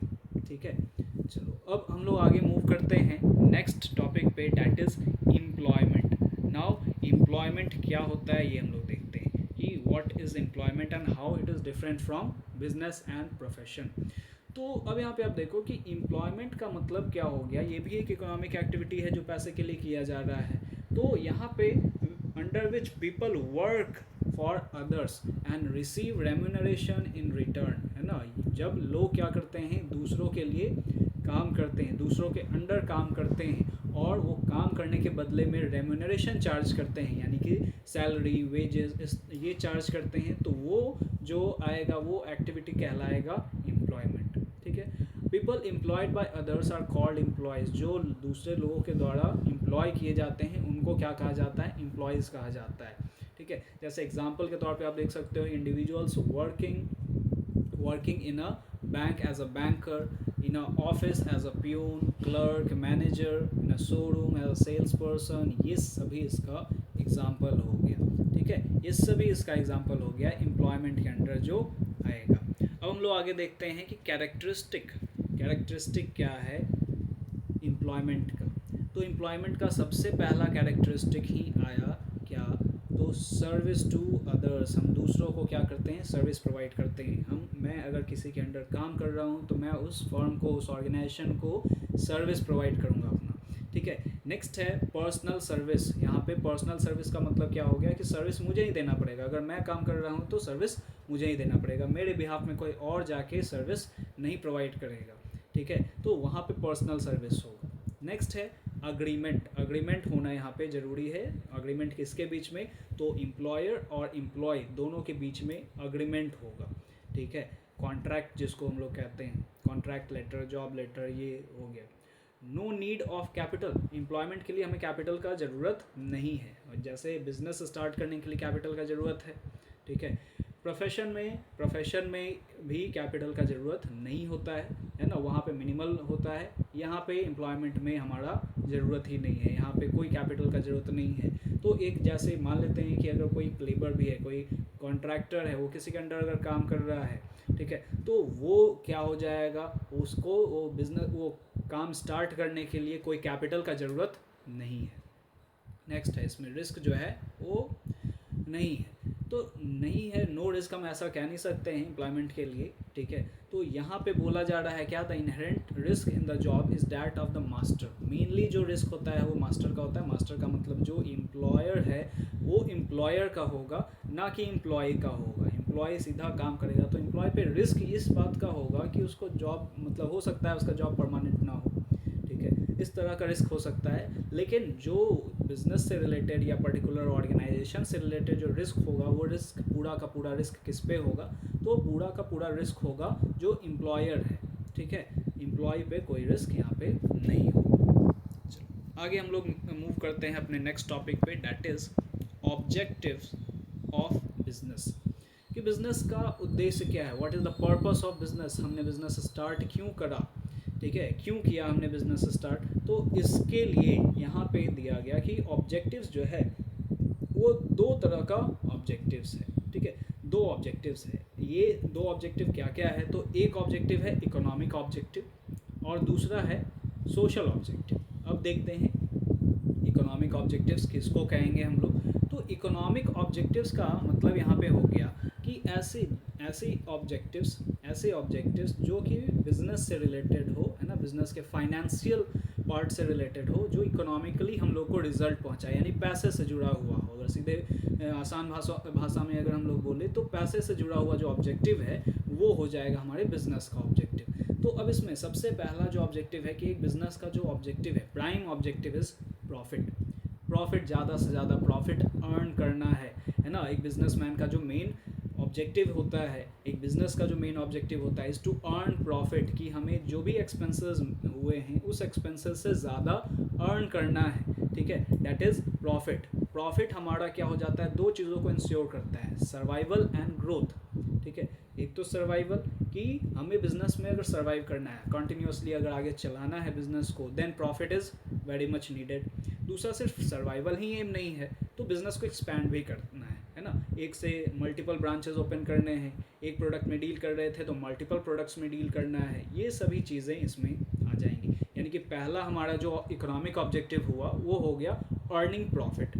ठीक है, चलो अब हम लोग आगे मूव करते हैं नेक्स्ट टॉपिक पे, that is employment. Now employment क्या होता है ये हम लोग देखते हैं कि what is employment and how it is different from business and profession. तो अब यहाँ पे आप देखो कि एम्प्लॉयमेंट का मतलब क्या हो गया, ये भी एक इकोनॉमिक एक्टिविटी है जो पैसे के लिए किया जा रहा है। तो यहाँ पे under which people work for others and receive remuneration in return, है ना, जब लोग क्या करते हैं, दूसरों के लिए काम करते हैं, दूसरों के अंडर काम करते हैं और वो काम करने के बदले में रेम्यूनरेशन चार्ज करते हैं, यानी कि सैलरी, वेजेस, ये चार्ज करते हैं, तो वो जो आएगा वो एक्टिविटी कहलाएगा एम्प्लॉयमेंट। ठीक है, people employed by others are called employees. जो दूसरे लोगों के द्वारा एम्प्लॉय किए जाते हैं उनको क्या कहा जाता है, एम्प्लॉयज़ कहा जाता है। ठीक है, जैसे एग्जांपल के तौर पे आप देख सकते हो, individuals working in a bank as a banker, in a office as a peon, clerk, manager, in a showroom as a sales person, ये सभी इसका एग्जाम्पल हो गया। ठीक है, ये सभी इसका एग्जाम्पल हो गया एम्प्लॉयमेंट के अंडर जो आएगा। अब हम लोग आगे देखते हैं कि कैरेक्टरिस्टिक क्या है एम्प्लॉयमेंट का। तो एम्प्लॉयमेंट का सबसे पहला कैरेक्टरिस्टिक ही आया क्या, तो सर्विस टू अदर्स। हम दूसरों को क्या करते हैं, सर्विस प्रोवाइड करते हैं। मैं अगर किसी के अंडर काम कर रहा हूँ तो मैं उस फर्म को, उस ऑर्गेनाइजेशन को सर्विस प्रोवाइड करूँगा अपना। ठीक है, नेक्स्ट है पर्सनल सर्विस। यहाँ पे पर्सनल सर्विस का मतलब क्या हो गया कि सर्विस मुझे ही देना पड़ेगा। अगर मैं काम कर रहा हूँ तो सर्विस मुझे ही देना पड़ेगा, मेरे बिहाफ में कोई और जाके सर्विस नहीं प्रोवाइड करेगा। ठीक है, तो वहाँ पे पर्सनल सर्विस होगा। नेक्स्ट है अग्रीमेंट होना यहाँ पे ज़रूरी है। अग्रीमेंट किसके बीच में, तो एम्प्लॉयर और एम्प्लॉय दोनों के बीच में अग्रीमेंट होगा। ठीक है, कॉन्ट्रैक्ट जिसको हम लोग कहते हैं, कॉन्ट्रैक्ट लेटर, जॉब लेटर, ये हो गया। No need of capital. Employment के लिए हमें कैपिटल का ज़रूरत नहीं है, और जैसे बिजनेस स्टार्ट करने के लिए कैपिटल का ज़रूरत है। ठीक है, प्रोफेशन में भी कैपिटल का ज़रूरत नहीं होता है ना, वहाँ पे मिनिमल होता है। यहाँ पे एम्प्लॉयमेंट में हमारा ज़रूरत ही नहीं है, यहाँ पे कोई कैपिटल का ज़रूरत नहीं है। तो एक जैसे मान लेते हैं कि अगर कोई लेबर भी है, कोई कॉन्ट्रैक्टर है, वो किसी के अंडर अगर काम कर रहा है, ठीक है, तो वो क्या हो जाएगा, उसको वो काम स्टार्ट करने के लिए कोई कैपिटल का ज़रूरत नहीं है। नेक्स्ट है, इसमें रिस्क जो है वो नहीं है। तो नहीं है, नो रिस्क हम ऐसा कह नहीं सकते हैं एम्प्लॉयमेंट के लिए। ठीक है, तो यहाँ पे बोला जा रहा है क्या, the inherent risk in the job is that of the master. Mainly जो रिस्क होता है वो मास्टर का होता है। मास्टर का मतलब जो एम्प्लॉयर है वो एम्प्लॉयर का होगा, ना कि एम्प्लॉय का होगा। एम्प्लॉय सीधा काम करेगा, तो एम्प्लॉय पे रिस्क इस बात का होगा कि उसको जॉब, मतलब हो सकता है उसका जॉब परमानेंट ना हो। ठीक है, इस तरह का रिस्क हो सकता है। लेकिन जो बिजनेस से रिलेटेड या पर्टिकुलर ऑर्गेनाइजेशन से रिलेटेड जो रिस्क होगा, वो रिस्क पूरा का पूरा रिस्क किस पे होगा, तो पूरा का पूरा रिस्क होगा जो एम्प्लॉयर है। ठीक है, एम्प्लॉय पे कोई रिस्क यहाँ पे नहीं होगा। चलो आगे हम लोग मूव करते हैं अपने नेक्स्ट टॉपिक पे, that is objectives of business. कि बिजनेस का उद्देश्य क्या है, what is the purpose of business. हमने बिजनेस स्टार्ट क्यों करा, ठीक है, क्यों किया हमने बिजनेस स्टार्ट, तो इसके लिए यहाँ पे दिया गया कि ऑब्जेक्टिव्स जो है वो दो तरह का ऑब्जेक्टिव्स है। ठीक है, दो ऑब्जेक्टिव्स है। ये दो ऑब्जेक्टिव क्या क्या है, तो एक ऑब्जेक्टिव है इकोनॉमिक ऑब्जेक्टिव और दूसरा है सोशल ऑब्जेक्टिव। अब देखते हैं इकोनॉमिक ऑब्जेक्टिव्स किसको कहेंगे हम लोग। तो इकोनॉमिक ऑब्जेक्टिव्स का मतलब यहाँ पे हो गया कि ऐसे ऐसे ऑब्जेक्टिव्स जो कि बिजनेस से रिलेटेड हो, है ना, बिजनेस के फाइनेंशियल पार्ट से रिलेटेड हो, जो इकोनॉमिकली हम लोग को रिजल्ट पहुँचाए, यानी पैसे से जुड़ा हुआ हो। अगर सीधे आसान भाषा में अगर हम लोग बोले तो पैसे से जुड़ा हुआ जो ऑब्जेक्टिव है वो हो जाएगा हमारे बिजनेस का ऑब्जेक्टिव। तो अब इसमें सबसे पहला जो ऑब्जेक्टिव है कि एक बिजनेस का जो ऑब्जेक्टिव है, प्राइम ऑब्जेक्टिव इज प्रॉफिट, ज़्यादा से ज़्यादा प्रॉफिट अर्न करना है ना। एक बिजनेसमैन का जो मेन ऑब्जेक्टिव होता है, एक बिजनेस का जो मेन ऑब्जेक्टिव होता है इज़ टू अर्न प्रॉफिट, कि हमें जो भी एक्सपेंसेस हुए हैं उस एक्सपेंसेस से ज़्यादा अर्न करना है, ठीक है, दैट इज़ प्रॉफिट हमारा क्या हो जाता है, दो चीज़ों को इंश्योर करता है, सर्वाइवल एंड ग्रोथ, ठीक है। एक तो सर्वाइवल कि हमें बिजनेस में अगर सर्वाइव करना है, कंटिन्यूसली अगर आगे चलाना है बिजनेस को, then profit is very much needed. दूसरा सिर्फ सर्वाइवल ही एम नहीं है, तो बिज़नेस को एक्सपैंड भी करना है ना। एक से मल्टीपल ब्रांचेस ओपन करने हैं, एक प्रोडक्ट में डील कर रहे थे तो मल्टीपल प्रोडक्ट्स में डील करना है, ये सभी चीज़ें इसमें आ जाएंगी। यानी कि पहला हमारा जो इकोनॉमिक ऑब्जेक्टिव हुआ वो हो गया earning profit.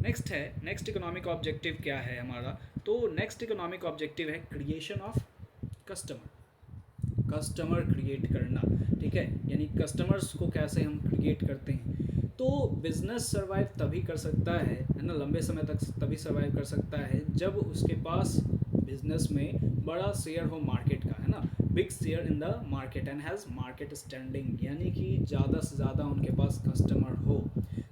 Next economic objective क्या है हमारा, तो नेक्स्ट इकोनॉमिक ऑब्जेक्टिव है क्रिएशन ऑफ कस्टमर क्रिएट करना, ठीक है, यानी कस्टमर्स को कैसे हम क्रिएट करते हैं। तो बिजनेस सर्वाइव तभी कर सकता है ना, लंबे समय तक तभी सर्वाइव कर सकता है जब उसके पास बिजनेस में बड़ा शेयर हो मार्केट का, है ना, big share in the market and has market standing, यानी कि ज़्यादा से ज़्यादा उनके पास कस्टमर हो।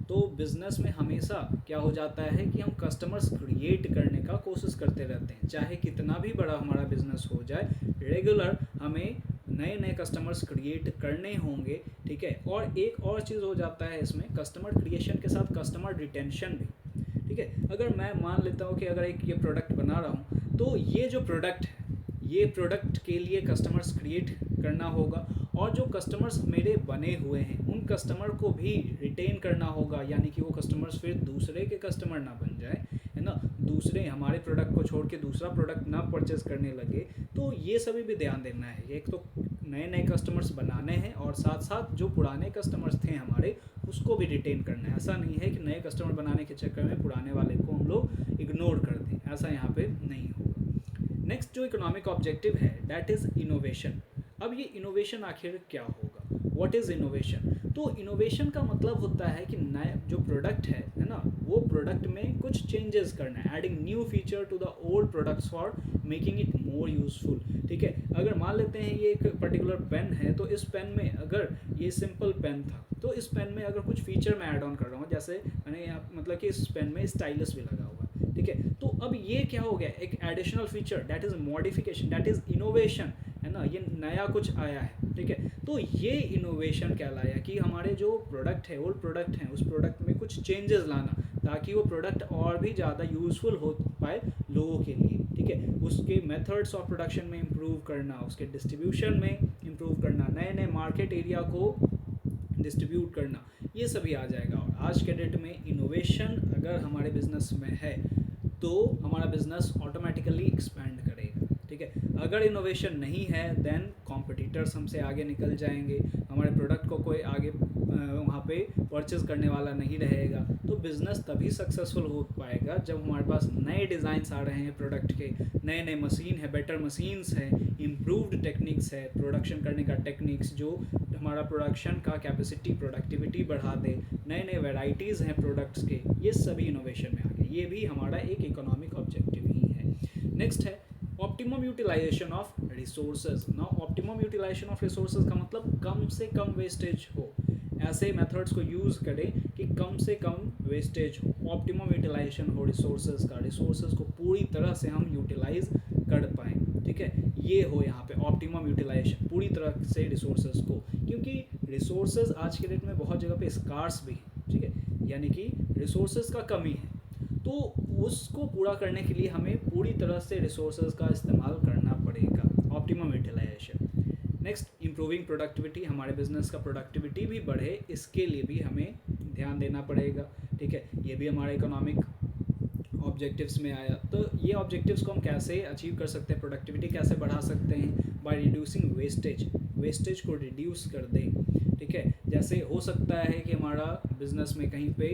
तो बिज़नेस में हमेशा क्या हो जाता है कि हम कस्टमर्स क्रिएट करने का कोशिश करते रहते हैं, चाहे कितना भी बड़ा हमारा बिज़नेस हो जाए, रेगुलर हमें नए नए कस्टमर्स क्रिएट करने होंगे, ठीक है। और एक और चीज़ हो जाता है इसमें, कस्टमर क्रिएशन के साथ कस्टमर रिटेंशन भी, ठीक है। अगर मैं मान लेता हूँ कि अगर एक ये प्रोडक्ट बना रहा हूँ, तो ये जो प्रोडक्ट है, ये प्रोडक्ट के लिए कस्टमर्स क्रिएट करना होगा, और जो कस्टमर्स मेरे बने हुए हैं उन कस्टमर को भी रिटेन करना होगा, यानी कि वो कस्टमर्स फिर दूसरे के कस्टमर ना बन जाए, है ना, दूसरे हमारे प्रोडक्ट को छोड़ के दूसरा प्रोडक्ट ना परचेज करने लगे। तो ये सभी भी ध्यान देना है, एक तो नए नए कस्टमर्स बनाने हैं और साथ साथ जो पुराने कस्टमर्स थे हमारे उसको भी रिटेन करना है। ऐसा नहीं है कि नए कस्टमर बनाने के चक्कर में पुराने वाले को हम लोग इग्नोर कर दें, ऐसा यहाँ पे नहीं होगा। नेक्स्ट जो इकोनॉमिक ऑब्जेक्टिव है दैट इज़ इनोवेशन। अब ये इनोवेशन आखिर क्या होगा, व्हाट इज़ इनोवेशन। तो इनोवेशन का मतलब होता है कि नया जो प्रोडक्ट है ना, वो प्रोडक्ट में कुछ चेंजेस करना है, adding new feature to the old products for making it more useful, ठीक है। अगर मान लेते हैं ये एक पर्टिकुलर पेन है, तो इस पेन में अगर ये सिंपल पेन था, तो इस पेन में अगर कुछ फीचर मैं ऐड ऑन कर रहा हूँ, जैसे मैंने मतलब कि इस पेन में स्टाइलस भी लगा हुआ है, ठीक है। तो अब ये क्या हो गया, एक additional feature, that is modification, that is innovation, है ना, ये नया कुछ आया है, ठीक है। तो ये इनोवेशन कहलाया कि हमारे जो प्रोडक्ट है, ओल्ड प्रोडक्ट है, उस प्रोडक्ट में कुछ चेंजेस लाना ताकि वो प्रोडक्ट और भी ज़्यादा यूज़फुल हो पाए लोगों के लिए, ठीक है। उसके मेथड्स ऑफ प्रोडक्शन में इम्प्रूव करना, उसके डिस्ट्रीब्यूशन में इम्प्रूव करना, नए नए मार्केट एरिया को डिस्ट्रीब्यूट करना, ये सभी आ जाएगा। और आज के डेट में इनोवेशन अगर हमारे बिजनेस में है तो हमारा बिजनेस ऑटोमेटिकली एक्सपैंड करेगा, ठीक है। अगर इनोवेशन नहीं है देन कॉम्पिटिटर्स हमसे आगे निकल जाएंगे, हमारे प्रोडक्ट को कोई आगे वहाँ पे परचेज करने वाला नहीं रहेगा। तो बिज़नेस तभी सक्सेसफुल हो पाएगा जब हमारे पास नए डिज़ाइंस आ रहे हैं प्रोडक्ट के, नए नए मशीन है, बेटर मशीन्स हैं, इम्प्रूव्ड टेक्निक्स है, प्रोडक्शन करने का टेक्निक्स जो हमारा प्रोडक्शन का कैपेसिटी, प्रोडक्टिविटी बढ़ा दे, नए नए वेराइटीज़ हैं प्रोडक्ट्स के, ये सभी इनोवेशन में आ गए। ये भी हमारा एक इकोनॉमिक ऑब्जेक्टिव ही है। नेक्स्ट है optimum utilization of resources. Now optimum utilization of resources का मतलब कम से कम वेस्टेज हो, ऐसे मेथड्स को यूज़ करें कि कम से कम वेस्टेज हो, ऑप्टिमम यूटिलाइजेशन हो रिसोर्सेज का, रिसोर्सेज को पूरी तरह से हम यूटिलाइज कर पाएँ, ठीक है। ये हो यहाँ पे ऑप्टिमम यूटिलाइजेशन, पूरी तरह से रिसोर्सेज को, क्योंकि रिसोर्सेज आज के डेट में बहुत जगह पे स्कार्स भी हैं, ठीक है, यानी कि रिसोर्सेज का कमी है। तो उसको पूरा करने के लिए हमें पूरी तरह से रिसोर्सेज का इस्तेमाल करना पड़ेगा, optimum utilization. Next improving productivity, हमारे बिजनेस का प्रोडक्टिविटी भी बढ़े, इसके लिए भी हमें ध्यान देना पड़ेगा, ठीक है। ये भी हमारे इकोनॉमिक ऑब्जेक्टिव्स में आया। तो ये ऑब्जेक्टिव्स को हम कैसे अचीव कर सकते हैं, प्रोडक्टिविटी कैसे बढ़ा सकते हैं, बाय रिड्यूसिंग वेस्टेज, वेस्टेज को रिड्यूस कर दें। ठीक है, जैसे हो सकता है कि हमारा बिजनेस में कहीं पे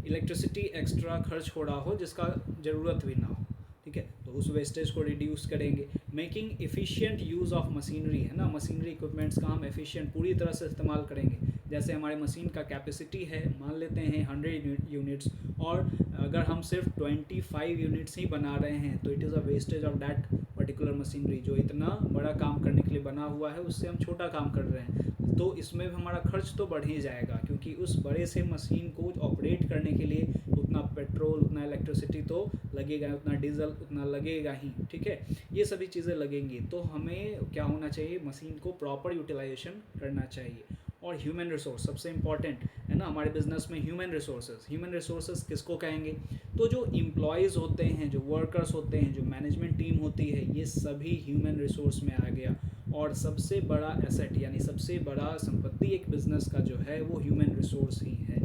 इलेक्ट्रिसिटी एक्स्ट्रा खर्च हो रहा हो जिसका ज़रूरत भी ना हो। ठीक है, तो उस वेस्टेज को रिड्यूस करेंगे। Making efficient use of machinery, है ना, मशीनरी इक्विपमेंट्स का हम एफिशिएंट पूरी तरह से इस्तेमाल करेंगे। जैसे हमारे मशीन का कैपेसिटी है मान लेते हैं 100 यूनिट्स, और अगर हम सिर्फ 25 यूनिट्स ही बना रहे हैं तो it is a wastage of that particular machinery. जो इतना बड़ा काम करने के लिए बना हुआ है उससे हम छोटा काम कर रहे हैं, तो इसमें भी हमारा खर्च तो बढ़ ही जाएगा, क्योंकि उस बड़े से मशीन को ऑपरेट करने के लिए उतना पेट्रोल, उतना इलेक्ट्रिसिटी तो लगेगा, उतना डीजल उतना लगेगा ही। ठीक है, ये सभी चीज़ें लगेंगी, तो हमें क्या होना चाहिए, मशीन को प्रॉपर यूटिलाइजेशन करना चाहिए। और ह्यूमन रिसोर्स सबसे इम्पॉर्टेंट है ना हमारे बिजनेस में। ह्यूमन रिसोर्सेज किसको कहेंगे, तो जो एम्प्लॉयज़ होते हैं, जो वर्कर्स होते हैं, जो मैनेजमेंट टीम होती है, ये सभी ह्यूमन रिसोर्स में आ गया। और सबसे बड़ा एसेट यानी सबसे बड़ा संपत्ति एक बिज़नेस का जो है वो ह्यूमन रिसोर्स ही है।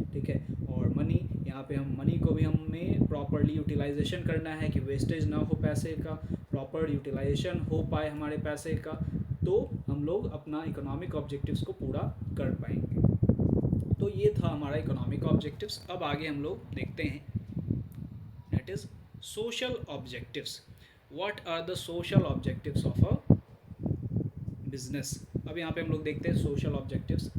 ठीक है, और मनी, यहाँ पे हम मनी को भी हमें प्रॉपरली यूटिलाइजेशन करना है कि वेस्टेज ना हो पैसे का, प्रॉपर यूटिलाइजेशन हो पाए हमारे पैसे का, तो हम लोग अपना इकोनॉमिक ऑब्जेक्टिव्स को पूरा कर पाएंगे। तो ये था हमारा इकोनॉमिक ऑब्जेक्टिव्स। अब आगे हम लोग देखते हैं, that is social objectives. What are the social objectives of a business. अब यहाँ पे हम लोग देखते हैं सोशल ऑब्जेक्टिव्स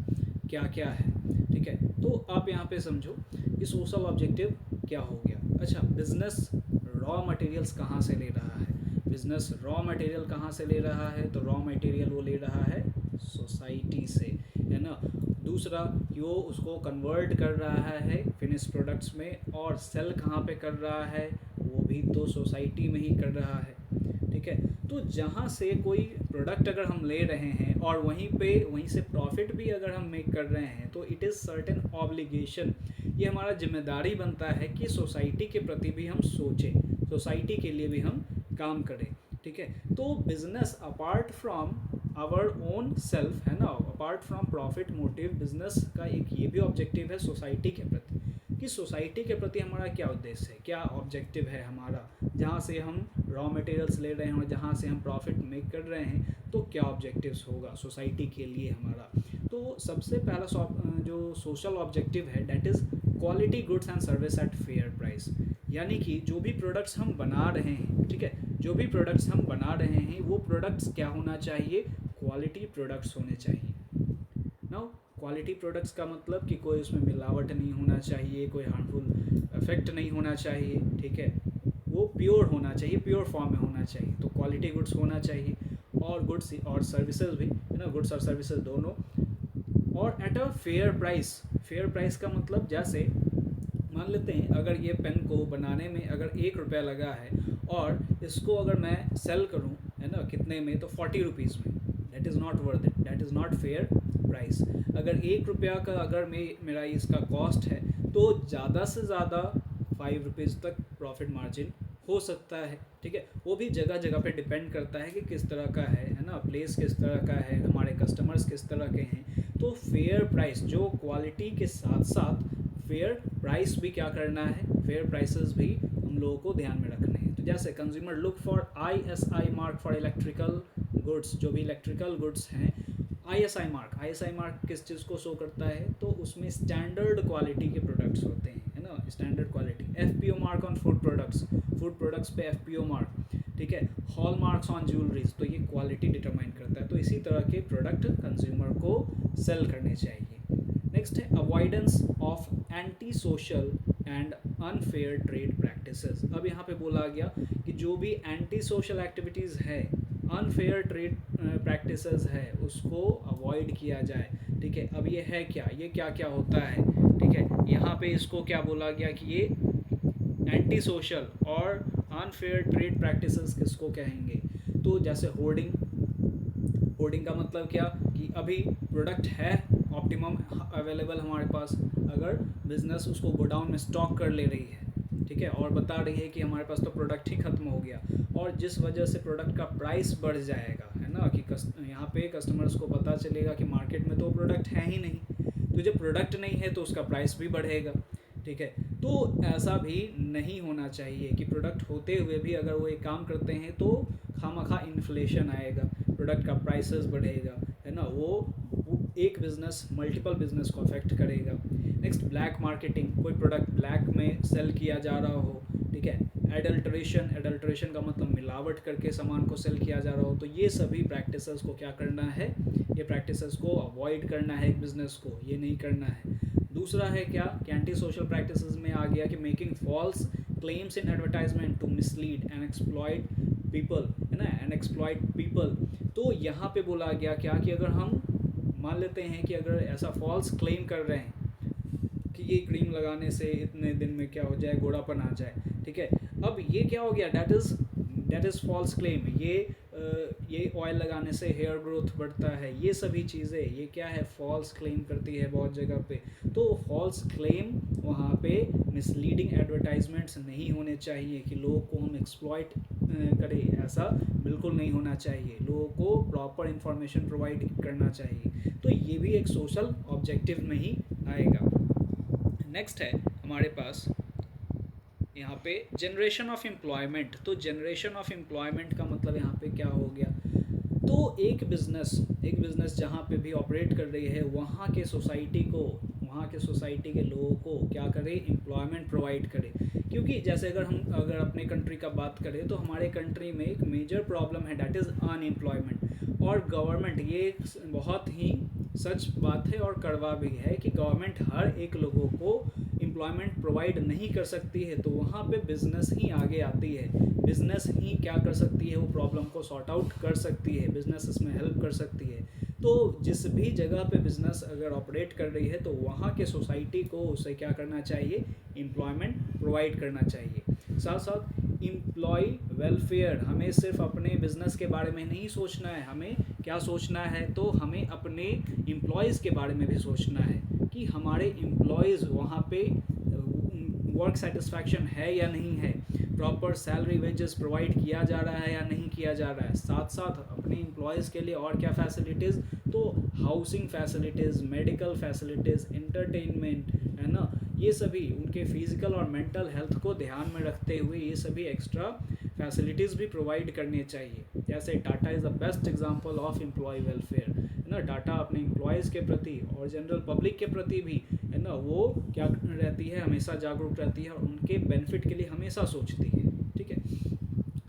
क्या क्या है। ठीक है, तो आप यहाँ पे समझो कि सोशल ऑब्जेक्टिव क्या हो गया। अच्छा, बिजनेस रॉ मटेरियल्स कहाँ से ले रहा है, बिजनेस रॉ मटेरियल कहाँ से ले रहा है, तो रॉ मटेरियल वो ले रहा है सोसाइटी से, है ना। दूसरा, वो उसको कन्वर्ट कर रहा है फिनिश प्रोडक्ट्स में, और सेल कहाँ पे कर रहा है, वो भी तो सोसाइटी में ही कर रहा है। ठीक है, तो जहाँ से कोई प्रोडक्ट अगर हम ले रहे हैं और वहीं से प्रॉफिट भी अगर हम मेक कर रहे हैं, तो इट इज़ सर्टेन ऑब्लिगेशन, ये हमारा जिम्मेदारी बनता है कि सोसाइटी के प्रति भी हम सोचें, सोसाइटी के लिए भी हम काम करें। ठीक है, तो business apart from our own self, है ना, apart from profit motive, business का एक ये भी ऑब्जेक्टिव है सोसाइटी के प्रति, कि सोसाइटी के प्रति हमारा क्या उद्देश्य है, क्या ऑब्जेक्टिव है हमारा। जहाँ से हम रॉ मटेरियल्स ले रहे हैं और जहाँ से हम प्रॉफिट मेक कर रहे हैं, तो क्या ऑब्जेक्टिव्स होगा सोसाइटी के लिए हमारा। तो सबसे पहला जो सोशल ऑब्जेक्टिव है, that is quality goods and service at fair price. यानी कि जो भी प्रोडक्ट्स हम बना रहे हैं, ठीक है, जो भी प्रोडक्ट्स हम बना रहे हैं वो प्रोडक्ट्स क्या होना चाहिए, क्वालिटी प्रोडक्ट्स होने चाहिए। नाउ क्वालिटी प्रोडक्ट्स का मतलब कि कोई उसमें मिलावट नहीं होना चाहिए, कोई हार्मफुल इफेक्ट नहीं होना चाहिए। ठीक है, वो प्योर होना चाहिए, प्योर फॉर्म में होना चाहिए, तो क्वालिटी गुड्स होना चाहिए। और गुड्स और सर्विसेज भी, है ना, गुड्स और सर्विसेज दोनों, और at a fair price. Fair price का मतलब, जैसे मान लेते हैं अगर ये पेन को बनाने में अगर 1 रुपया लगा है और इसको अगर मैं सेल करूं, है ना, कितने में, तो 40 रुपीज़ में, that is not worth it, that is not fair price. अगर 1 रुपया का अगर मेरा इसका कॉस्ट है, तो ज़्यादा से ज़्यादा 5 रुपीज़ तक प्रॉफिट मार्जिन हो सकता है। ठीक है, वो भी जगह जगह पे डिपेंड करता है कि किस तरह का है ना, प्लेस किस तरह का है, हमारे कस्टमर्स किस तरह के हैं। तो फेयर प्राइस, जो क्वालिटी के साथ साथ फेयर प्राइस भी क्या करना है, फेयर प्राइसेस भी हम लोगों को ध्यान में रखने हैं। तो जैसे consumer look for ISI mark for electrical goods, जो भी इलेक्ट्रिकल गुड्स हैं, ISI मार्क किस चीज़ को शो करता है, तो उसमें स्टैंडर्ड क्वालिटी के प्रोडक्ट्स होते हैं, है ना, standard quality. FPO mark on food products पे FPO मार्क। ठीक है, हॉल मार्क्स ऑन ज्वेलरीज, तो ये क्वालिटी डिटरमाइन करता है। तो इसी तरह के प्रोडक्ट कंज्यूमर को सेल करने चाहिए। नेक्स्ट है avoidance of anti social and unfair trade practices. अब यहाँ पे बोला गया कि जो भी एंटी सोशल एक्टिविटीज़ है, अनफेयर ट्रेड प्रैक्टिसेस है, उसको अवॉइड किया जाए। ठीक है, अब ये है क्या, ये क्या क्या होता है। ठीक है, यहाँ पे इसको क्या बोला गया कि ये एंटी सोशल और अनफेयर ट्रेड प्रैक्टिसेस किसको कहेंगे, तो जैसे होर्डिंग का मतलब क्या, कि अभी प्रोडक्ट है ऑप्टिमम अवेलेबल हमारे पास, अगर बिजनेस उसको गोडाउन में स्टॉक कर ले रही है, ठीक है, और बता रही है कि हमारे पास तो प्रोडक्ट ही खत्म हो गया, और जिस वजह से प्रोडक्ट का प्राइस बढ़ जाएगा, है ना, कि यहाँ पे कस्टमर्स को पता चलेगा कि मार्केट में तो प्रोडक्ट है ही नहीं, तो जब प्रोडक्ट नहीं है तो उसका प्राइस भी बढ़ेगा। ठीक है, तो ऐसा भी नहीं होना चाहिए कि प्रोडक्ट होते हुए भी अगर वो एक काम करते हैं तो खामखा इन्फ्लेशन आएगा, प्रोडक्ट का प्राइसेस बढ़ेगा, है ना, वो एक बिज़नेस मल्टीपल बिजनेस को अफेक्ट करेगा। नेक्स्ट ब्लैक मार्केटिंग, कोई प्रोडक्ट ब्लैक में सेल किया जा रहा हो, ठीक है। एडल्ट्रेशन का मतलब मिलावट करके सामान को सेल किया जा रहा हो, तो ये सभी प्रैक्टिसेस को क्या करना है, ये प्रैक्टिसेस को अवॉइड करना है एक बिज़नेस को, ये नहीं करना है। दूसरा है क्या कि एंटी सोशल प्रैक्टिसेस में आ गया कि making false claims in advertisement to mislead and exploit people, है ना, एंड एक्सप्लॉइट पीपल। तो यहाँ पे बोला गया क्या कि अगर हम मान लेते हैं कि अगर ऐसा फॉल्स क्लेम कर रहे हैं कि ये क्रीम लगाने से इतने दिन में क्या हो जाए, गोरापन आ जाए, ठीक है। अब ये क्या हो गया, दैट इज़ फॉल्स क्लेम। ये ऑयल लगाने से हेयर ग्रोथ बढ़ता है, ये सभी चीज़ें ये क्या है, फॉल्स क्लेम करती है बहुत जगह पे। तो फॉल्स क्लेम वहाँ पे मिसलीडिंग एडवर्टाइजमेंट्स नहीं होने चाहिए कि लोगों को हम एक्सप्लॉइट करें, ऐसा बिल्कुल नहीं होना चाहिए। लोगों को प्रॉपर इंफॉर्मेशन प्रोवाइड करना चाहिए। तो ये भी एक सोशल ऑब्जेक्टिव में ही आएगा। नेक्स्ट है हमारे पास यहाँ पे जनरेशन ऑफ एम्प्लॉयमेंट। तो जनरेशन ऑफ एम्प्लॉयमेंट का मतलब यहाँ पे क्या हो गया, तो एक बिज़नेस जहाँ पे भी ऑपरेट कर रही है वहाँ के सोसाइटी के लोगों को क्या करे, एम्प्लॉयमेंट प्रोवाइड करे। क्योंकि जैसे अगर अपने कंट्री का बात करें तो हमारे कंट्री में एक मेजर प्रॉब्लम है, दैट इज़ अनएम्प्लॉयमेंट। और गवर्नमेंट, ये बहुत ही सच बात है और कड़वा भी है कि गवर्नमेंट हर एक लोगों को एम्प्लॉयमेंट प्रोवाइड नहीं कर सकती है। तो वहाँ पे बिज़नेस ही आगे आती है, बिज़नेस ही क्या कर सकती है, वो प्रॉब्लम को सॉर्ट आउट कर सकती है, बिज़नेस इसमें हेल्प कर सकती है। तो जिस भी जगह पे बिज़नेस अगर ऑपरेट कर रही है तो वहाँ के सोसाइटी को उसे क्या करना चाहिए, एम्प्लॉयमेंट प्रोवाइड करना चाहिए। साथ साथ एम्प्लॉय वेलफेयर, हमें सिर्फ अपने बिज़नेस के बारे में नहीं सोचना है, हमें क्या सोचना है, तो हमें अपने एम्प्लॉयज़ के बारे में भी सोचना है कि हमारे एम्प्लॉयज़ वहाँ पे वर्क सेटिस्फैक्शन है या नहीं है, प्रॉपर सैलरी वेजेस प्रोवाइड किया जा रहा है या नहीं किया जा रहा है। साथ साथ अपने एम्प्लॉयज़ के लिए और क्या फैसिलिटीज़, तो housing facilities, medical facilities, entertainment, है ना, ये सभी उनके फिज़िकल और मेंटल हेल्थ को ध्यान में रखते हुए ये सभी एक्स्ट्रा फैसिलिटीज़ भी प्रोवाइड करनी चाहिए। जैसे Tata is the best example of employ welfare, है ना। टाटा अपने एम्प्लॉयज़ के प्रति और जनरल पब्लिक के प्रति भी, है ना, वो क्या रहती है, हमेशा जागरूक रहती है और उनके बेनिफिट के लिए हमेशा सोचती है, ठीक है।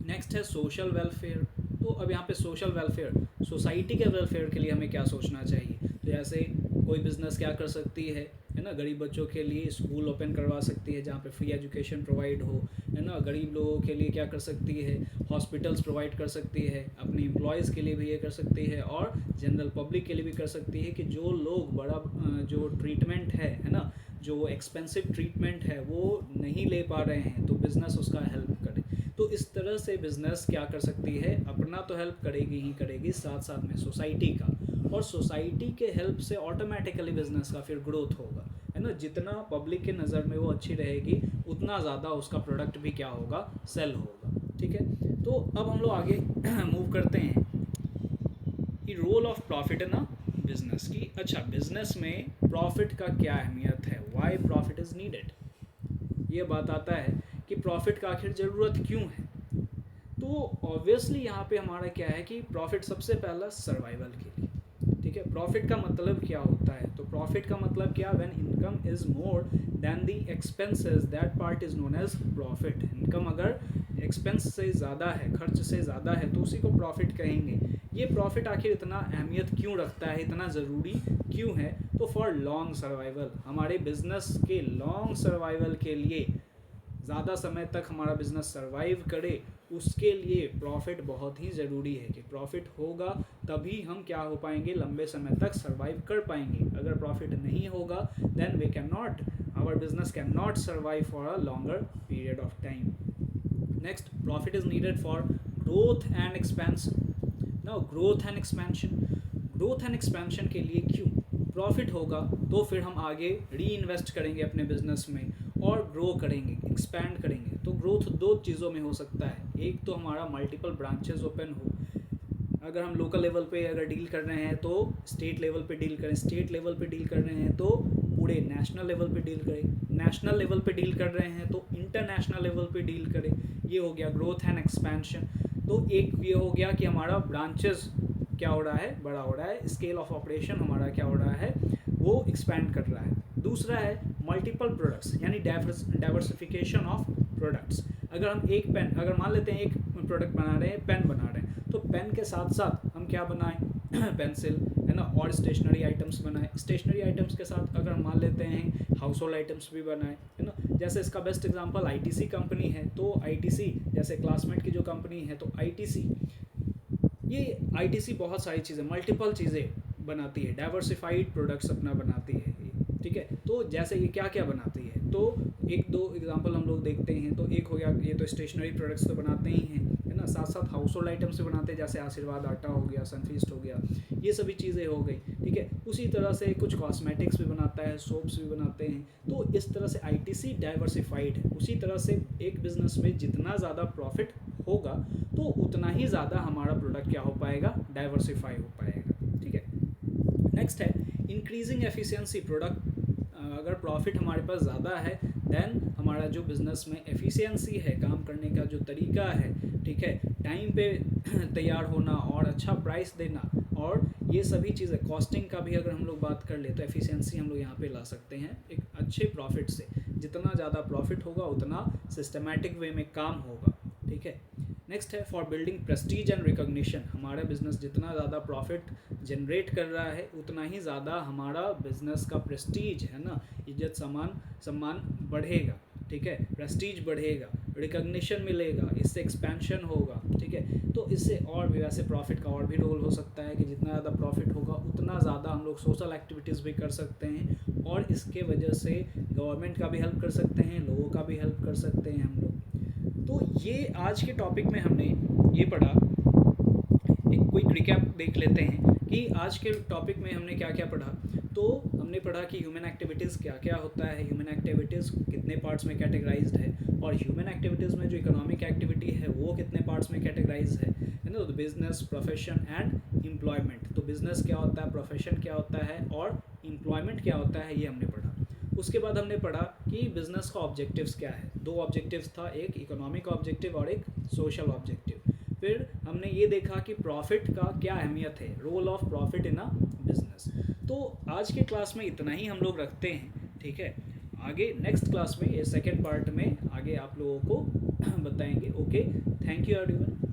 नेक्स्ट है सोशल वेलफेयर। तो अब यहाँ पे सोशल वेलफेयर, सोसाइटी के वेलफेयर के लिए हमें क्या सोचना चाहिए, तो जैसे कोई बिज़नेस क्या कर सकती है ना, गरीब बच्चों के लिए स्कूल ओपन करवा सकती है जहाँ पे फ्री एजुकेशन प्रोवाइड हो, है ना। गरीब लोगों के लिए क्या कर सकती है, हॉस्पिटल्स प्रोवाइड कर सकती है, अपने एम्प्लॉयज़ के लिए भी ये कर सकती है और जनरल पब्लिक के लिए भी कर सकती है कि जो लोग जो ट्रीटमेंट है ना, जो एक्सपेंसिव ट्रीटमेंट है वो नहीं ले पा रहे हैं, तो बिज़नेस उसका हेल्प करे। तो इस तरह से बिज़नेस क्या कर सकती है, अपना तो हेल्प करेगी ही करेगी, साथ साथ में सोसाइटी का, और सोसाइटी के हेल्प से ऑटोमेटिकली बिज़नेस का फिर ग्रोथ होगा, है ना। जितना पब्लिक के नज़र में वो अच्छी रहेगी उतना ज़्यादा उसका प्रोडक्ट भी क्या होगा, सेल होगा, ठीक है। तो अब हम लोग आगे मूव करते हैं कि रोल ऑफ प्रॉफिट ना बिज़नेस की। अच्छा, बिज़नेस में प्रॉफिट का क्या अहमियत है, वाई प्रॉफिट इज़ नीडेड, ये बात आता है कि प्रॉफिट का आखिर ज़रूरत क्यों है। तो ऑब्वियसली यहाँ पे हमारा क्या है कि प्रॉफिट सबसे पहला सर्वाइवल के लिए, ठीक है। प्रॉफिट का मतलब क्या होता है, तो प्रॉफिट का मतलब क्या, when income is more than the expenses, that part is known as profit. Income अगर एक्सपेंस से ज़्यादा है, खर्च से ज़्यादा है, तो उसी को प्रॉफिट कहेंगे। ये प्रॉफिट आखिर इतना अहमियत क्यों रखता है, इतना ज़रूरी क्यों है, तो फॉर लॉन्ग सर्वाइवल, हमारे बिजनेस के लॉन्ग सर्वाइवल के लिए, ज़्यादा समय तक हमारा बिज़नेस सर्वाइव करे, उसके लिए प्रॉफिट बहुत ही ज़रूरी है कि प्रॉफिट होगा तभी हम क्या हो पाएंगे, लंबे समय तक सर्वाइव कर पाएंगे। अगर प्रॉफिट नहीं होगा then we can not, our business can not survive for a longer period of time. Next, profit is needed for growth and expansion. Now growth and expansion के लिए क्यों प्रॉफिट होगा, तो फिर हम आगे री इन्वेस्ट करेंगे अपने बिजनेस में और ग्रो करेंगे, एक्सपैंड करेंगे। तो ग्रोथ दो चीज़ों में हो सकता है, एक तो हमारा मल्टीपल ब्रांचेस ओपन हो, अगर हम लोकल लेवल पे अगर डील कर रहे हैं तो स्टेट लेवल पे डील करें, स्टेट लेवल पे डील कर रहे हैं तो पूरे नेशनल लेवल पे डील करें, नेशनल लेवल पे डील कर रहे हैं तो इंटरनेशनल लेवल पे डील करें। ये हो गया ग्रोथ एंड एक्सपेंशन। तो एक ये हो गया कि हमारा ब्रांचेस क्या हो रहा है, बड़ा हो रहा है, स्केल ऑफ ऑपरेशन हमारा क्या हो रहा है, वो एक्सपैंड कर रहा है। दूसरा है मल्टीपल प्रोडक्ट्स, यानी डाइवर्सिफिकेशन ऑफ प्रोडक्ट्स। अगर हम एक पेन, अगर मान लेते हैं एक प्रोडक्ट बना रहे हैं, पेन बना रहे हैं, तो पेन के साथ साथ हम क्या बनाएं, पेंसिल है ना, और स्टेशनरी आइटम्स बनाएं। स्टेशनरी आइटम्स के साथ अगर हम मान लेते हैं हाउस होल्ड आइटम्स भी बनाएं, है ना। जैसे इसका बेस्ट एग्जांपल आईटीसी कंपनी है, तो आईटीसी जैसे क्लासमेट की जो कंपनी है, तो आईटीसी, ये आईटीसी बहुत सारी चीज़ें, मल्टीपल चीज़ें बनाती है, डाइवर्सिफाइड प्रोडक्ट्स अपना बनाती है, ठीक है। तो जैसे ये क्या क्या बनाती है, तो एक दो एग्जांपल हम लोग देखते हैं। तो एक हो गया, ये तो स्टेशनरी प्रोडक्ट्स तो बनाते ही हैं, है ना, साथ साथ हाउस होल्ड आइटम्स भी बनाते हैं, जैसे आशीर्वाद आटा हो गया, सनफीस्ट हो गया, ये सभी चीज़ें हो गई, ठीक है। उसी तरह से कुछ कॉस्मेटिक्स भी बनाता है, सोप्स भी बनाते हैं। तो इस तरह से आईटीसी डाइवर्सिफाइड है। उसी तरह से एक बिजनेस में जितना ज़्यादा प्रॉफिट होगा, तो उतना ही ज़्यादा हमारा प्रोडक्ट क्या हो पाएगा, डाइवर्सिफाई हो पाएगा, ठीक है। नेक्स्ट है इंक्रीजिंग एफिशिएंसी। प्रोडक्ट अगर प्रॉफिट हमारे पास ज़्यादा है, देन हमारा जो बिज़नेस में एफिशिएंसी है, काम करने का जो तरीका है, ठीक है, टाइम पे तैयार होना और अच्छा प्राइस देना, और ये सभी चीज़ें, कॉस्टिंग का भी अगर हम लोग बात कर ले, तो एफिशिएंसी हम लोग यहाँ पे ला सकते हैं एक अच्छे प्रॉफिट से। जितना ज़्यादा प्रॉफिट होगा उतना सिस्टमैटिक वे में काम होगा, ठीक है। नेक्स्ट है for building Prestige and recognition. हमारा बिजनेस जितना ज़्यादा प्रॉफिट जनरेट कर रहा है, उतना ही ज़्यादा हमारा बिजनेस का प्रेस्टीज है ना, इज्जत सम्मान बढ़ेगा, ठीक है, प्रेस्टीज बढ़ेगा, रिकॉग्निशन मिलेगा, इससे एक्सपेंशन होगा, ठीक है। तो इससे और भी वैसे प्रॉफिट का और भी रोल हो सकता है कि जितना ज़्यादा प्रॉफिट होगा उतना ज़्यादा हम लोग सोशल एक्टिविटीज़ भी कर सकते हैं, और इसके वजह से गवर्नमेंट का भी हेल्प कर सकते हैं, लोगों का भी हेल्प कर सकते हैं हम लोग। तो ये आज के टॉपिक में हमने ये पढ़ा। एक क्विक रिकैप देख लेते हैं कि आज के टॉपिक में हमने क्या क्या पढ़ा। तो हमने पढ़ा कि ह्यूमन एक्टिविटीज़ क्या क्या होता है, ह्यूमन एक्टिविटीज़ कितने पार्ट्स में कैटेगराइज्ड है, और ह्यूमन एक्टिविटीज़ में जो इकोनॉमिक एक्टिविटी है वो कितने पार्ट्स में कैटेगराइज्ड है ना। तो बिजनेस, प्रोफेशन एंड एम्प्लॉयमेंट। तो बिजनेस क्या होता है, प्रोफेशन क्या होता है, और एम्प्लॉयमेंट क्या होता है, ये हमने पढ़ा। उसके बाद हमने पढ़ा कि बिजनेस का ऑब्जेक्टिव्स क्या है। दो ऑब्जेक्टिव्स था, एक इकोनॉमिक ऑब्जेक्टिव और एक सोशल ऑब्जेक्टिव। फिर हमने ये देखा कि प्रॉफिट का क्या अहमियत है, role of profit in a business. तो आज के क्लास में इतना ही हम लोग रखते हैं, ठीक है। आगे नेक्स्ट क्लास में, ये सेकेंड पार्ट में आगे आप लोगों को बताएंगे। Okay, thank you everyone.